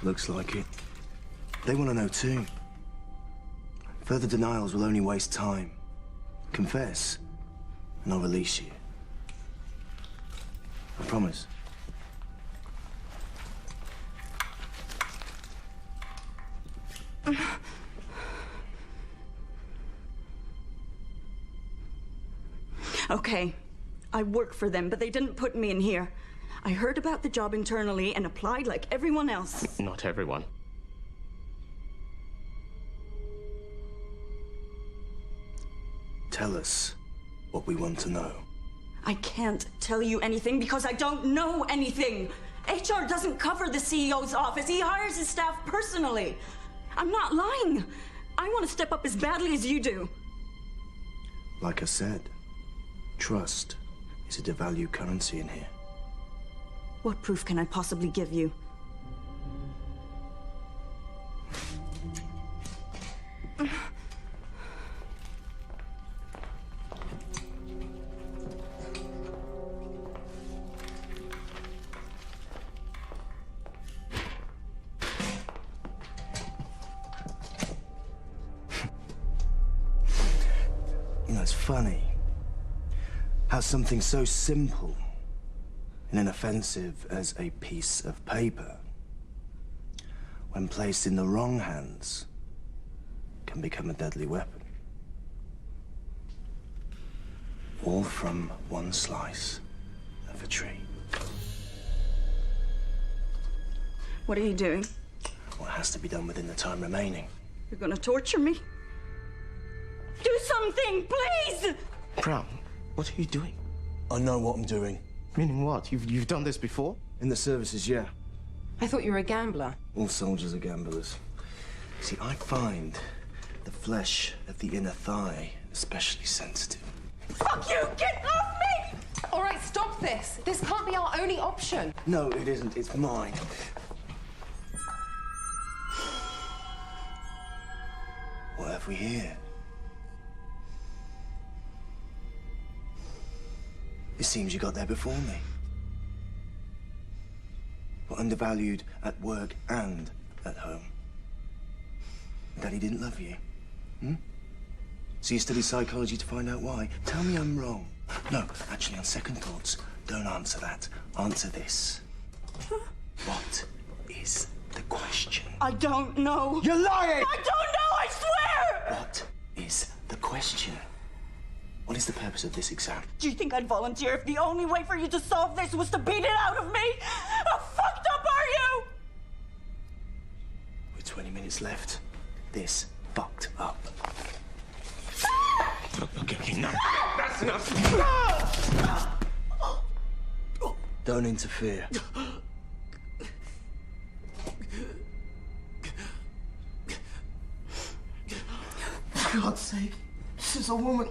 Looks like it. They want to know too. Further denials will only waste time. Confess, and I'll release you. I promise. Okay, I work for them, but they didn't put me in here. I heard about the job internally and applied like everyone else. Not everyone. Tell us what we want to know. I can't tell you anything because I don't know anything. HR doesn't cover the CEO's office. He hires his staff personally. I'm not lying. I want to step up as badly as you do. Like I said, trust is a devalued currency in here. What proof can I possibly give you? You know, it's funny how something so simple and inoffensive as a piece of paper, when placed in the wrong hands, can become a deadly weapon. All from one slice of a tree. What are you doing? What has to be done within the time remaining. You're gonna torture me? Do something, please! Brown, what are you doing? I know what I'm doing. Meaning what? You've done this before? In the services, yeah. I thought you were a gambler. All soldiers are gamblers. See, I find the flesh of the inner thigh especially sensitive. Fuck you! Get off me! All right, stop this. This can't be our only option. No, it isn't. It's mine. What have we here? It seems you got there before me. Were undervalued at work and at home. Daddy didn't love you. So you studied psychology to find out why? Tell me I'm wrong. No, actually, on second thoughts, don't answer that. Answer this. What is the question? I don't know. You're lying! I don't know, I swear! What is the question? What is the purpose of this exam? Do you think I'd volunteer if the only way for you to solve this was to beat it out of me? How fucked up are you? With 20 minutes left, this fucked up. Okay, no. That's enough. Don't interfere. For God's sake, this is a woman.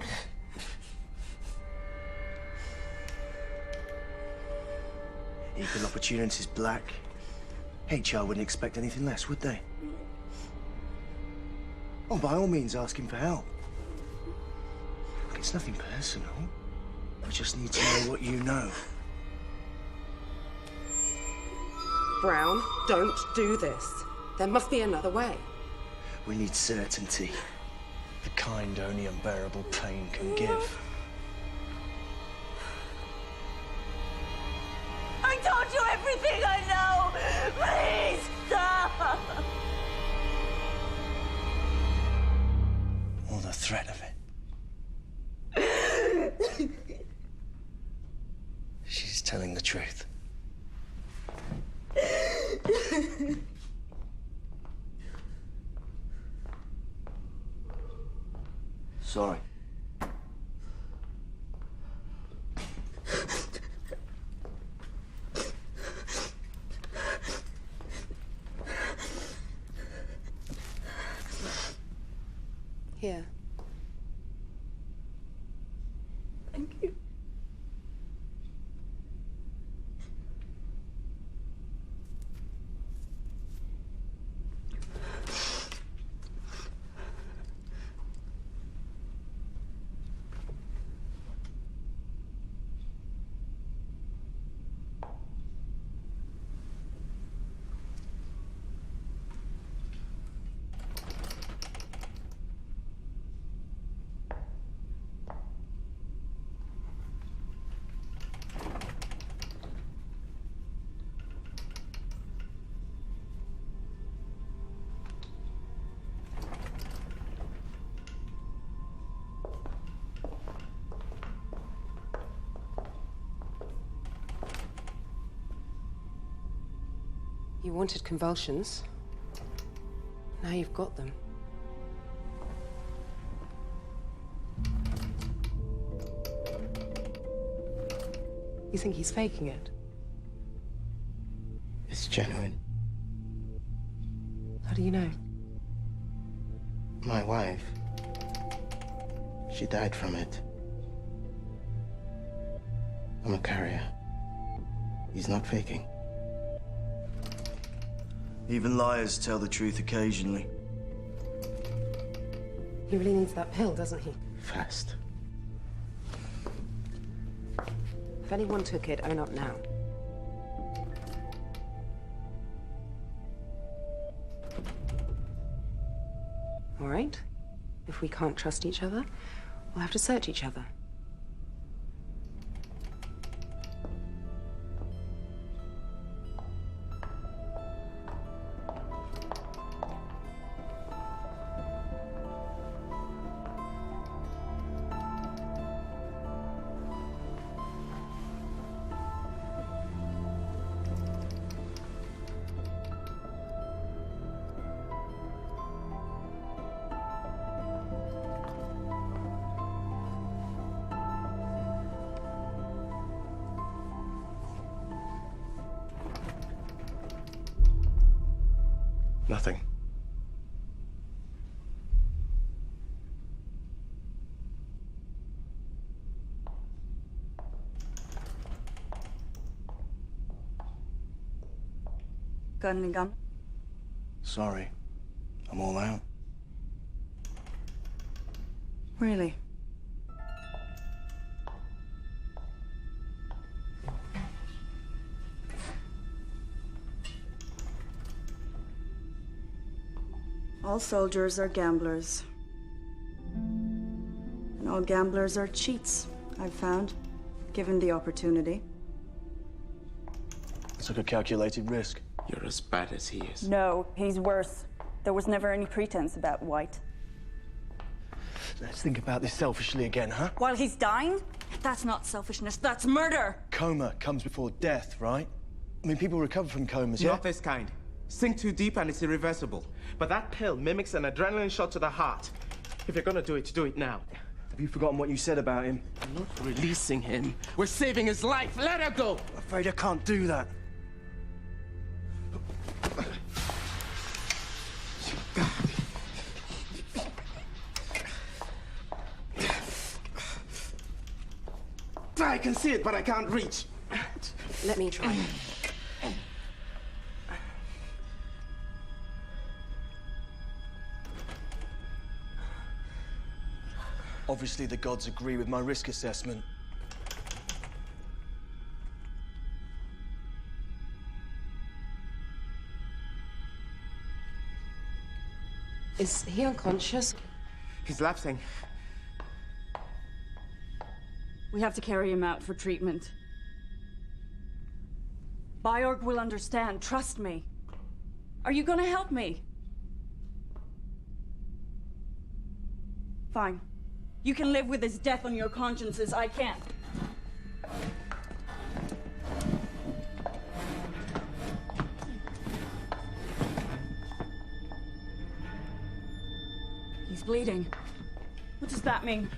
Equal opportunities black. HR wouldn't expect anything less, would they? Oh, by all means, ask him for help. Look, it's nothing personal. I just need to know what you know. Brown, don't do this. There must be another way. We need certainty. The kind only unbearable pain can give. I told you everything I know! Please stop! Or the threat of it. She's telling the truth. Sorry. Here. Thank you. You wanted convulsions. Now you've got them. You think he's faking it? It's genuine. How do you know? My wife, she died from it. I'm a carrier. He's not faking. Even liars tell the truth occasionally. He really needs that pill, doesn't he? Fast. If anyone took it, own up now. All right? If we can't trust each other, we'll have to search each other. Nothing. Got any gun? Sorry. I'm all out. Really? All soldiers are gamblers. And all gamblers are cheats, I've found, given the opportunity. It's like a calculated risk. You're as bad as he is. No, he's worse. There was never any pretense about White. Let's think about this selfishly again, huh? While he's dying? That's not selfishness, that's murder! Coma comes before death, right? I mean, people recover from comas, yeah? Not this kind. Sink too deep and it's irreversible. But that pill mimics an adrenaline shot to the heart. If you're gonna do it now. Have you forgotten what you said about him? I'm not releasing him. We're saving his life. Let her go! I'm afraid I can't do that. I can see it, but I can't reach. Let me try. Obviously, the gods agree with my risk assessment. Is he unconscious? He's lapsing. We have to carry him out for treatment. Biorg will understand, trust me. Are you gonna help me? Fine. You can live with his death on your consciences, I can't. He's bleeding. What does that mean?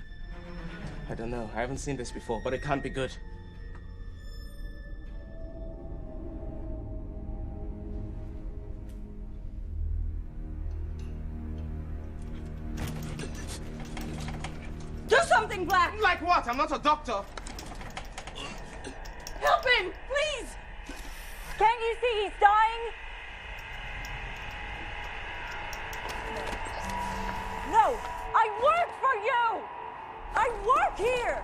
I don't know. I haven't seen this before, but it can't be good. Do something, Black! Like what? I'm not a doctor. Help him, please! Can't you see he's dying? No, I work for you! I work here!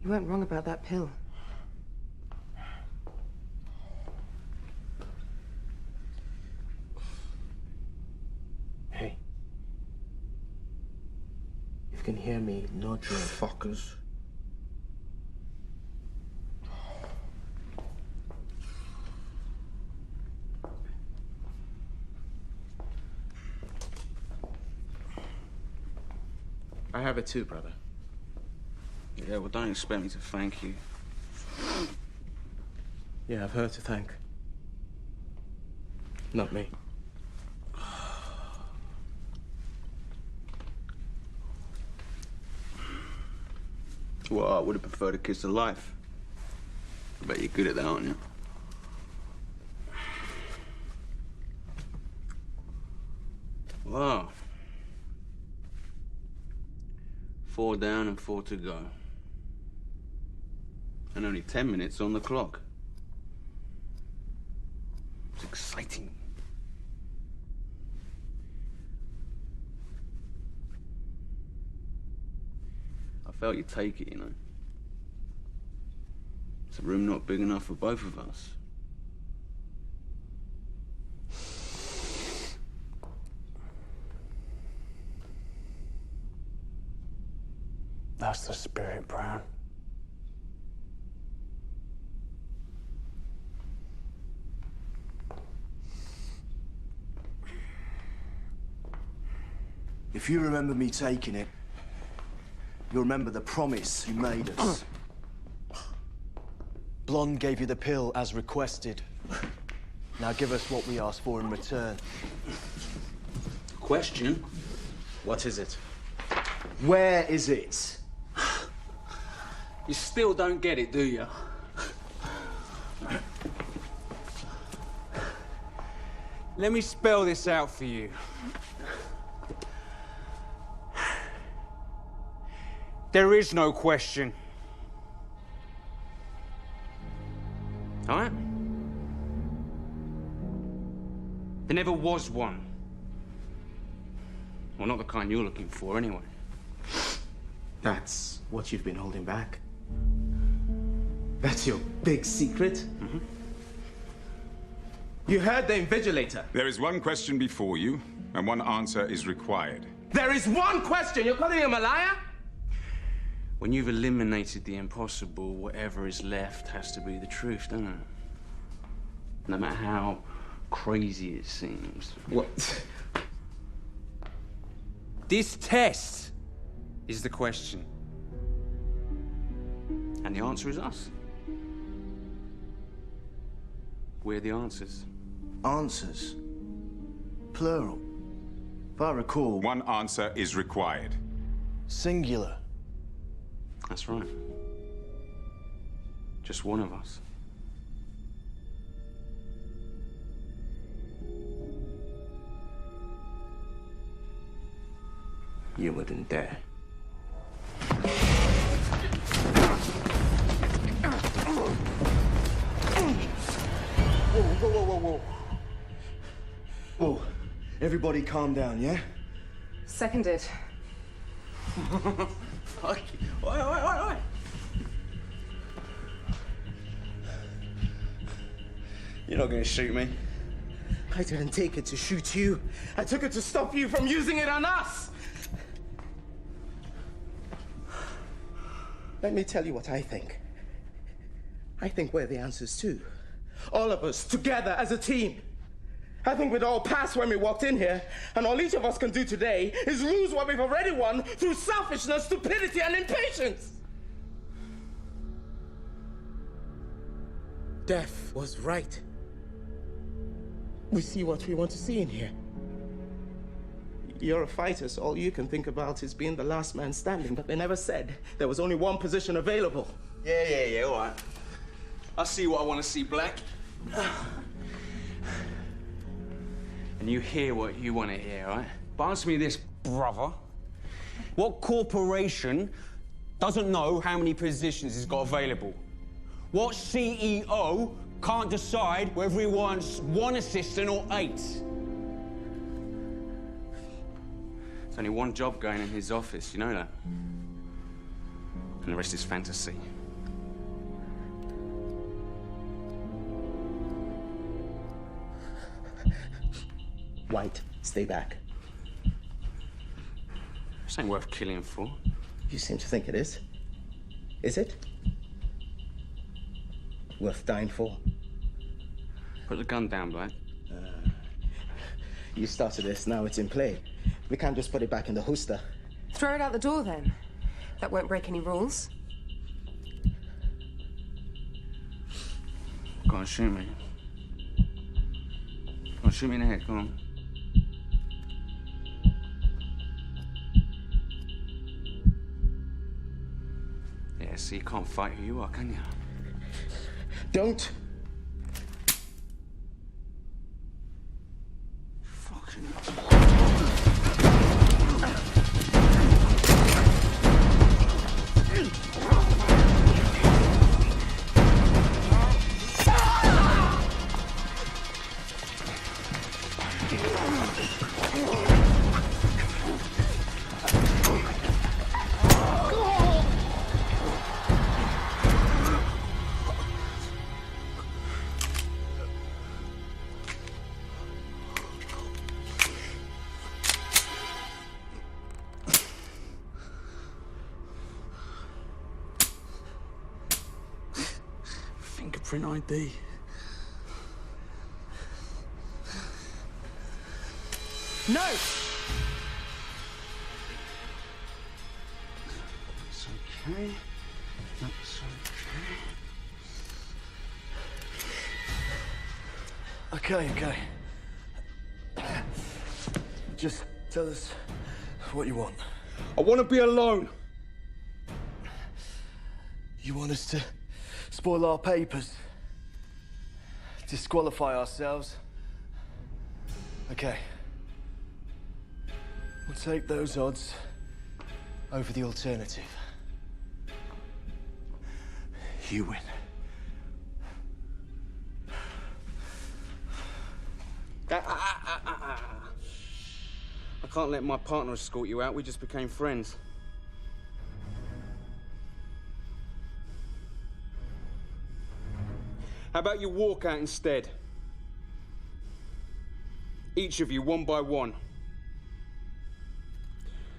You weren't wrong about that pill. Hey. If you can hear me, nod your fuckers. I have it too, brother. Yeah, well, don't expect me to thank you. You have her to thank. Not me. Well, I would have preferred a kiss of life. I bet you're good at that, aren't you? Wow. 4 down and 4 to go. And only 10 minutes on the clock. It's exciting. I felt you'd take it, you know. It's a room not big enough for both of us. That's the spirit, Brown. If you remember me taking it, you'll remember the promise you made us. Blonde gave you the pill as requested. Now give us what we asked for in return. Question? What is it? Where is it? You still don't get it, do you? Let me spell this out for you. There is no question. All right? There never was one. Well, not the kind you're looking for, anyway. That's what you've been holding back? That's your big secret? Mm-hmm. You heard the invigilator. There is one question before you, and one answer is required. There is one question! You're calling him a liar? When you've eliminated the impossible, whatever is left has to be the truth, doesn't it? No matter how crazy it seems. What? This test is the question. And the answer is us. We're the answers. Answers? Plural. If I recall... One answer is required. Singular. That's right. Just one of us. You wouldn't dare. Whoa. Whoa. Everybody calm down, yeah? Seconded. Oi. You're not going to shoot me. I didn't take it to shoot you. I took it to stop you from using it on us. Let me tell you what I think. I think we're the answers too. All of us together as a team. I think we'd all pass when we walked in here, and all each of us can do today is lose what we've already won through selfishness, stupidity, and impatience. Death was right. We see what we want to see in here. You're a fighter, so all you can think about is being the last man standing, but they never said there was only one position available. Yeah, all right. I see what I want to see, Black. And you hear what you want to hear, right? But answer me this, brother. What corporation doesn't know how many positions it's got available? What CEO can't decide whether he wants one assistant or 8? There's only one job going in his office, you know that? And the rest is fantasy. White, stay back. This ain't worth killing for. You seem to think it is. Is it? Worth dying for? Put the gun down, Black. You started this, now it's in play. We can't just put it back in the holster. Throw it out the door, then. That won't break any rules. Go on, shoot me. Go on, shoot me in the head, go on. Yeah, so you can't fight who you are, can you? Don't. Fucking... Fingerprint ID. No! That's okay. That's okay. Okay. Just tell us what you want. I want to be alone. You want us to spoil our papers? Disqualify ourselves? Okay. We'll take those odds over the alternative. You win. I can't let my partner escort you out. We just became friends. How about you walk out instead? Each of you, one by one.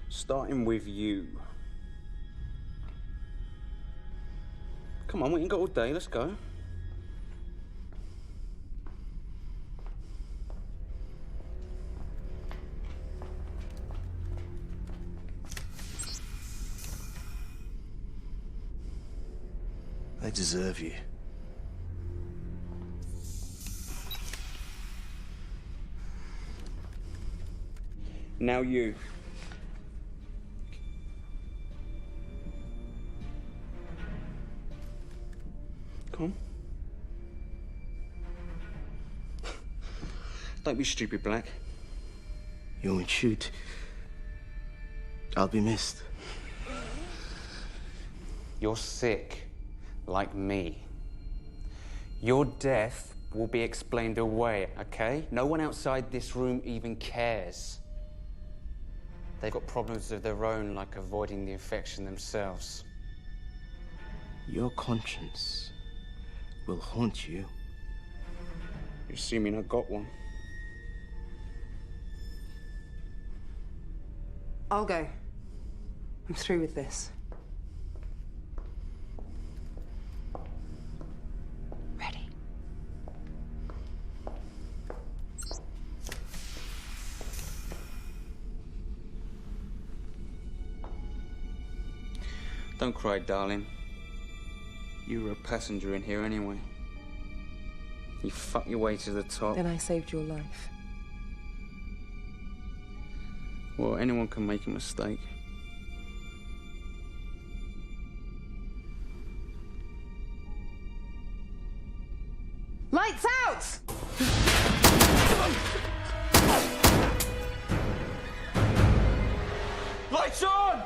Starting with you. Come on, we ain't got all day. Let's go. They deserve you. Now you. Come on. Don't be stupid, Black. You won't shoot. I'll be missed. You're sick, like me. Your death will be explained away, okay? No one outside this room even cares. They've got problems of their own, like avoiding the infection themselves. Your conscience will haunt you. You're assuming I got one. I'll go. I'm through with this. Ready. Don't cry, darling. You were a passenger in here anyway. You fucked your way to the top. Then I saved your life. Well, anyone can make a mistake. Lights out! Lights on!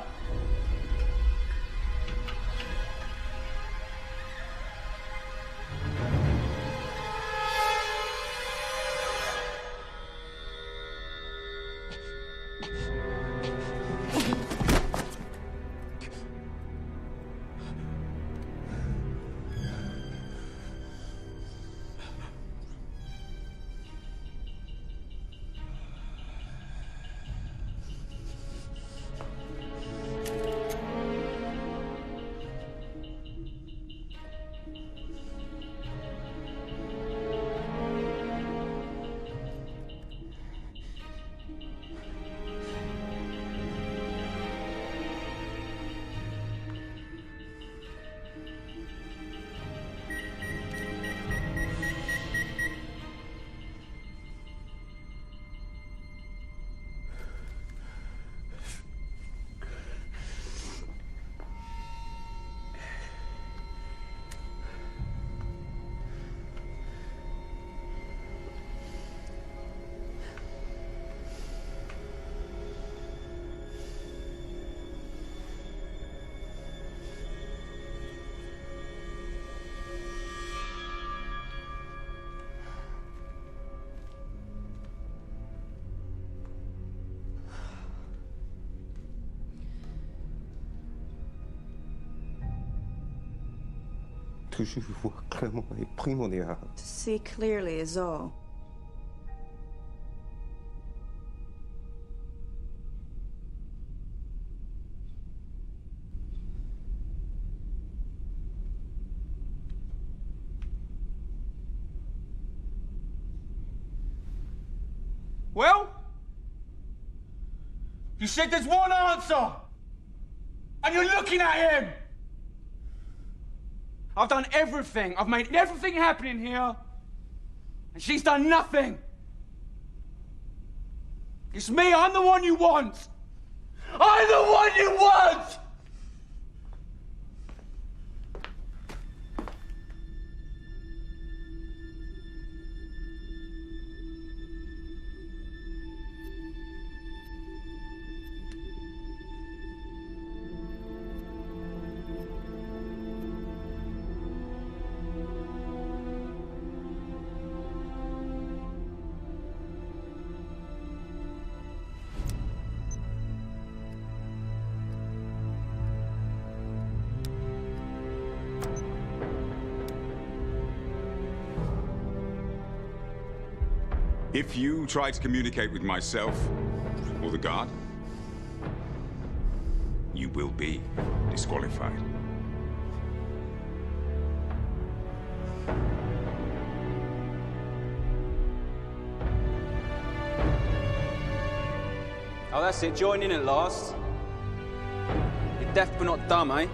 To see clearly is all. Well? You said there's one answer! And you're looking at him! I've done everything. I've made everything happen in here. And she's done nothing. It's me. I'm the one you want. I'm the one you want! If you try to communicate with myself or the guard, you will be disqualified. Oh, that's it. Join in at last. You're deaf but not dumb, eh?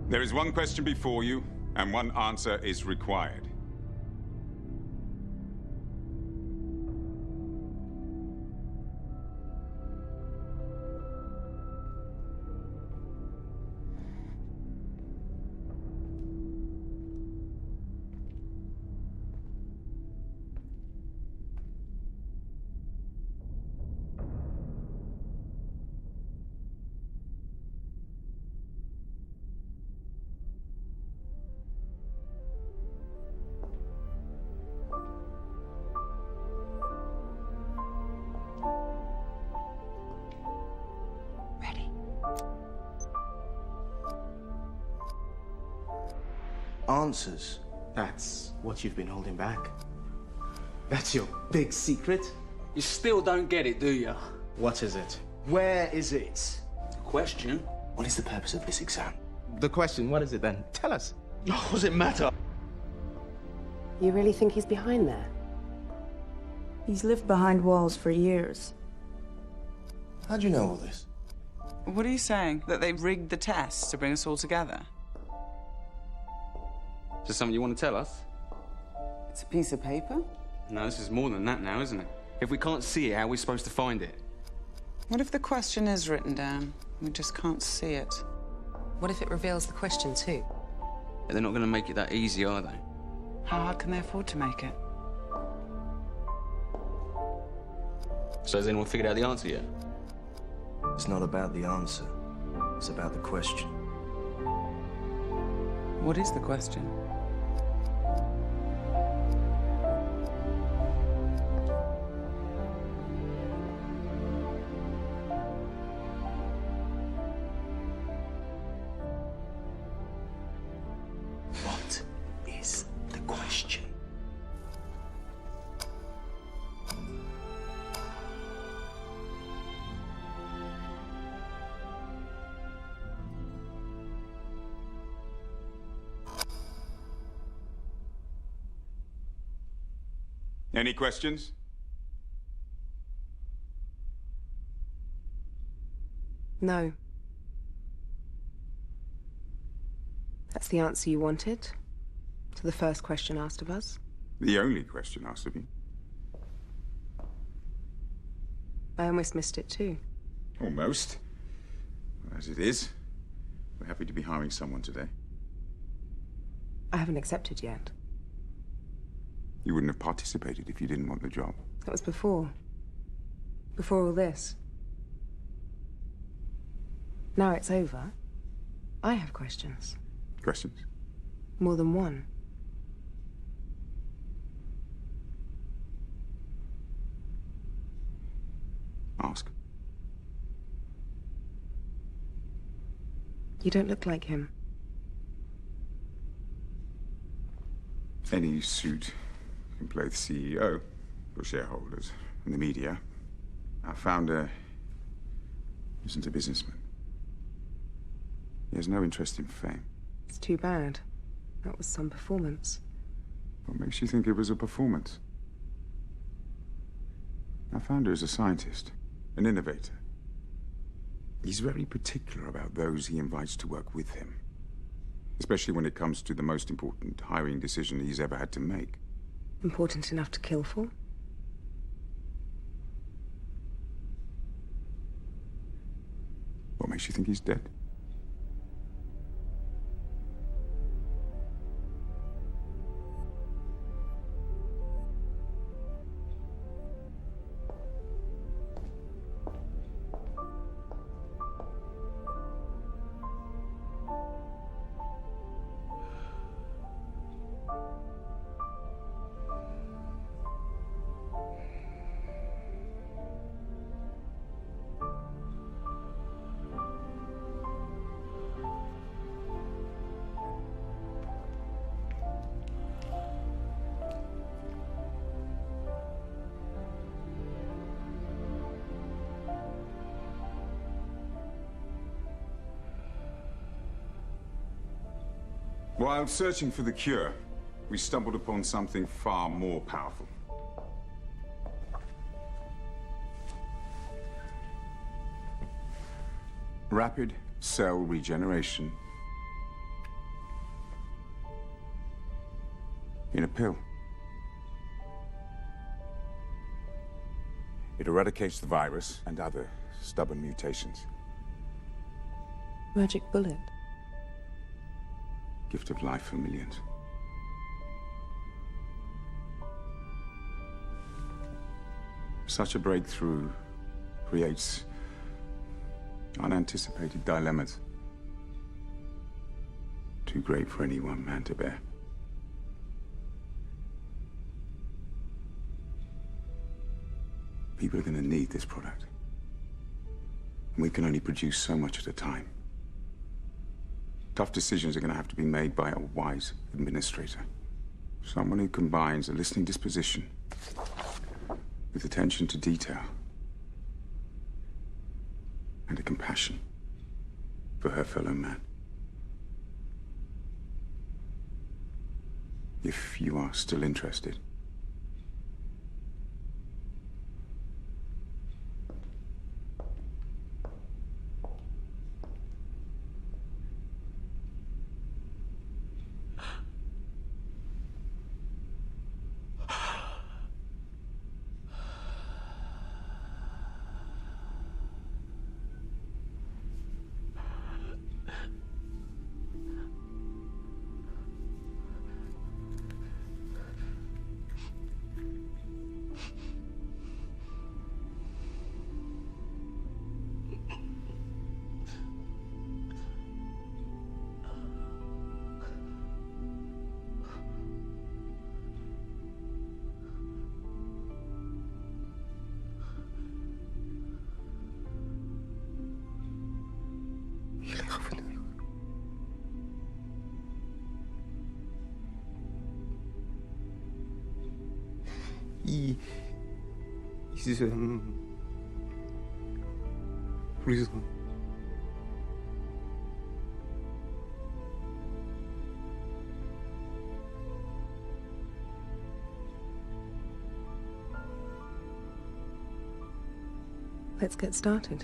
There is one question before you, and one answer is required. Answers. That's what you've been holding back. That's your big secret? You still don't get it, do you? What is it? Where is it? Question? What is the purpose of this exam? The question, what is it then? Tell us. Oh, does it matter? You really think he's behind there? He's lived behind walls for years. How do you know all this? What are you saying? That they rigged the test to bring us all together? Is this something you want to tell us? It's a piece of paper? No, this is more than that now, isn't it? If we can't see it, how are we supposed to find it? What if the question is written down? We just can't see it. What if it reveals the question too? But they're not going to make it that easy, are they? How hard can they afford to make it? So has anyone figured out the answer yet? It's not about the answer. It's about the question. What is the question? What is the question? Any questions? No. That's the answer you wanted to the first question asked of us? The only question asked of you. I almost missed it too. Almost. As it is, we're happy to be hiring someone today. I haven't accepted yet. You wouldn't have participated if you didn't want the job. That was before. Before all this. Now it's over. I have questions. Questions? More than one. Ask. You don't look like him. Any suit can play the CEO for shareholders and the media. Our founder isn't a businessman. He has no interest in fame. It's too bad. That was some performance. What makes you think it was a performance? Our founder is a scientist, an innovator. He's very particular about those he invites to work with him, especially when it comes to the most important hiring decision he's ever had to make. Important enough to kill for? What makes you think he's dead? While searching for the cure, we stumbled upon something far more powerful. Rapid cell regeneration in a pill. It eradicates the virus and other stubborn mutations. Magic bullet. Gift of life for millions. Such a breakthrough creates unanticipated dilemmas. Too great for any one man to bear. People are going to need this product. And we can only produce so much at a time. Tough decisions are going to have to be made by a wise administrator. Someone who combines a listening disposition with attention to detail and a compassion for her fellow man. If you are still interested. 있으면 둘이서 Let's get started.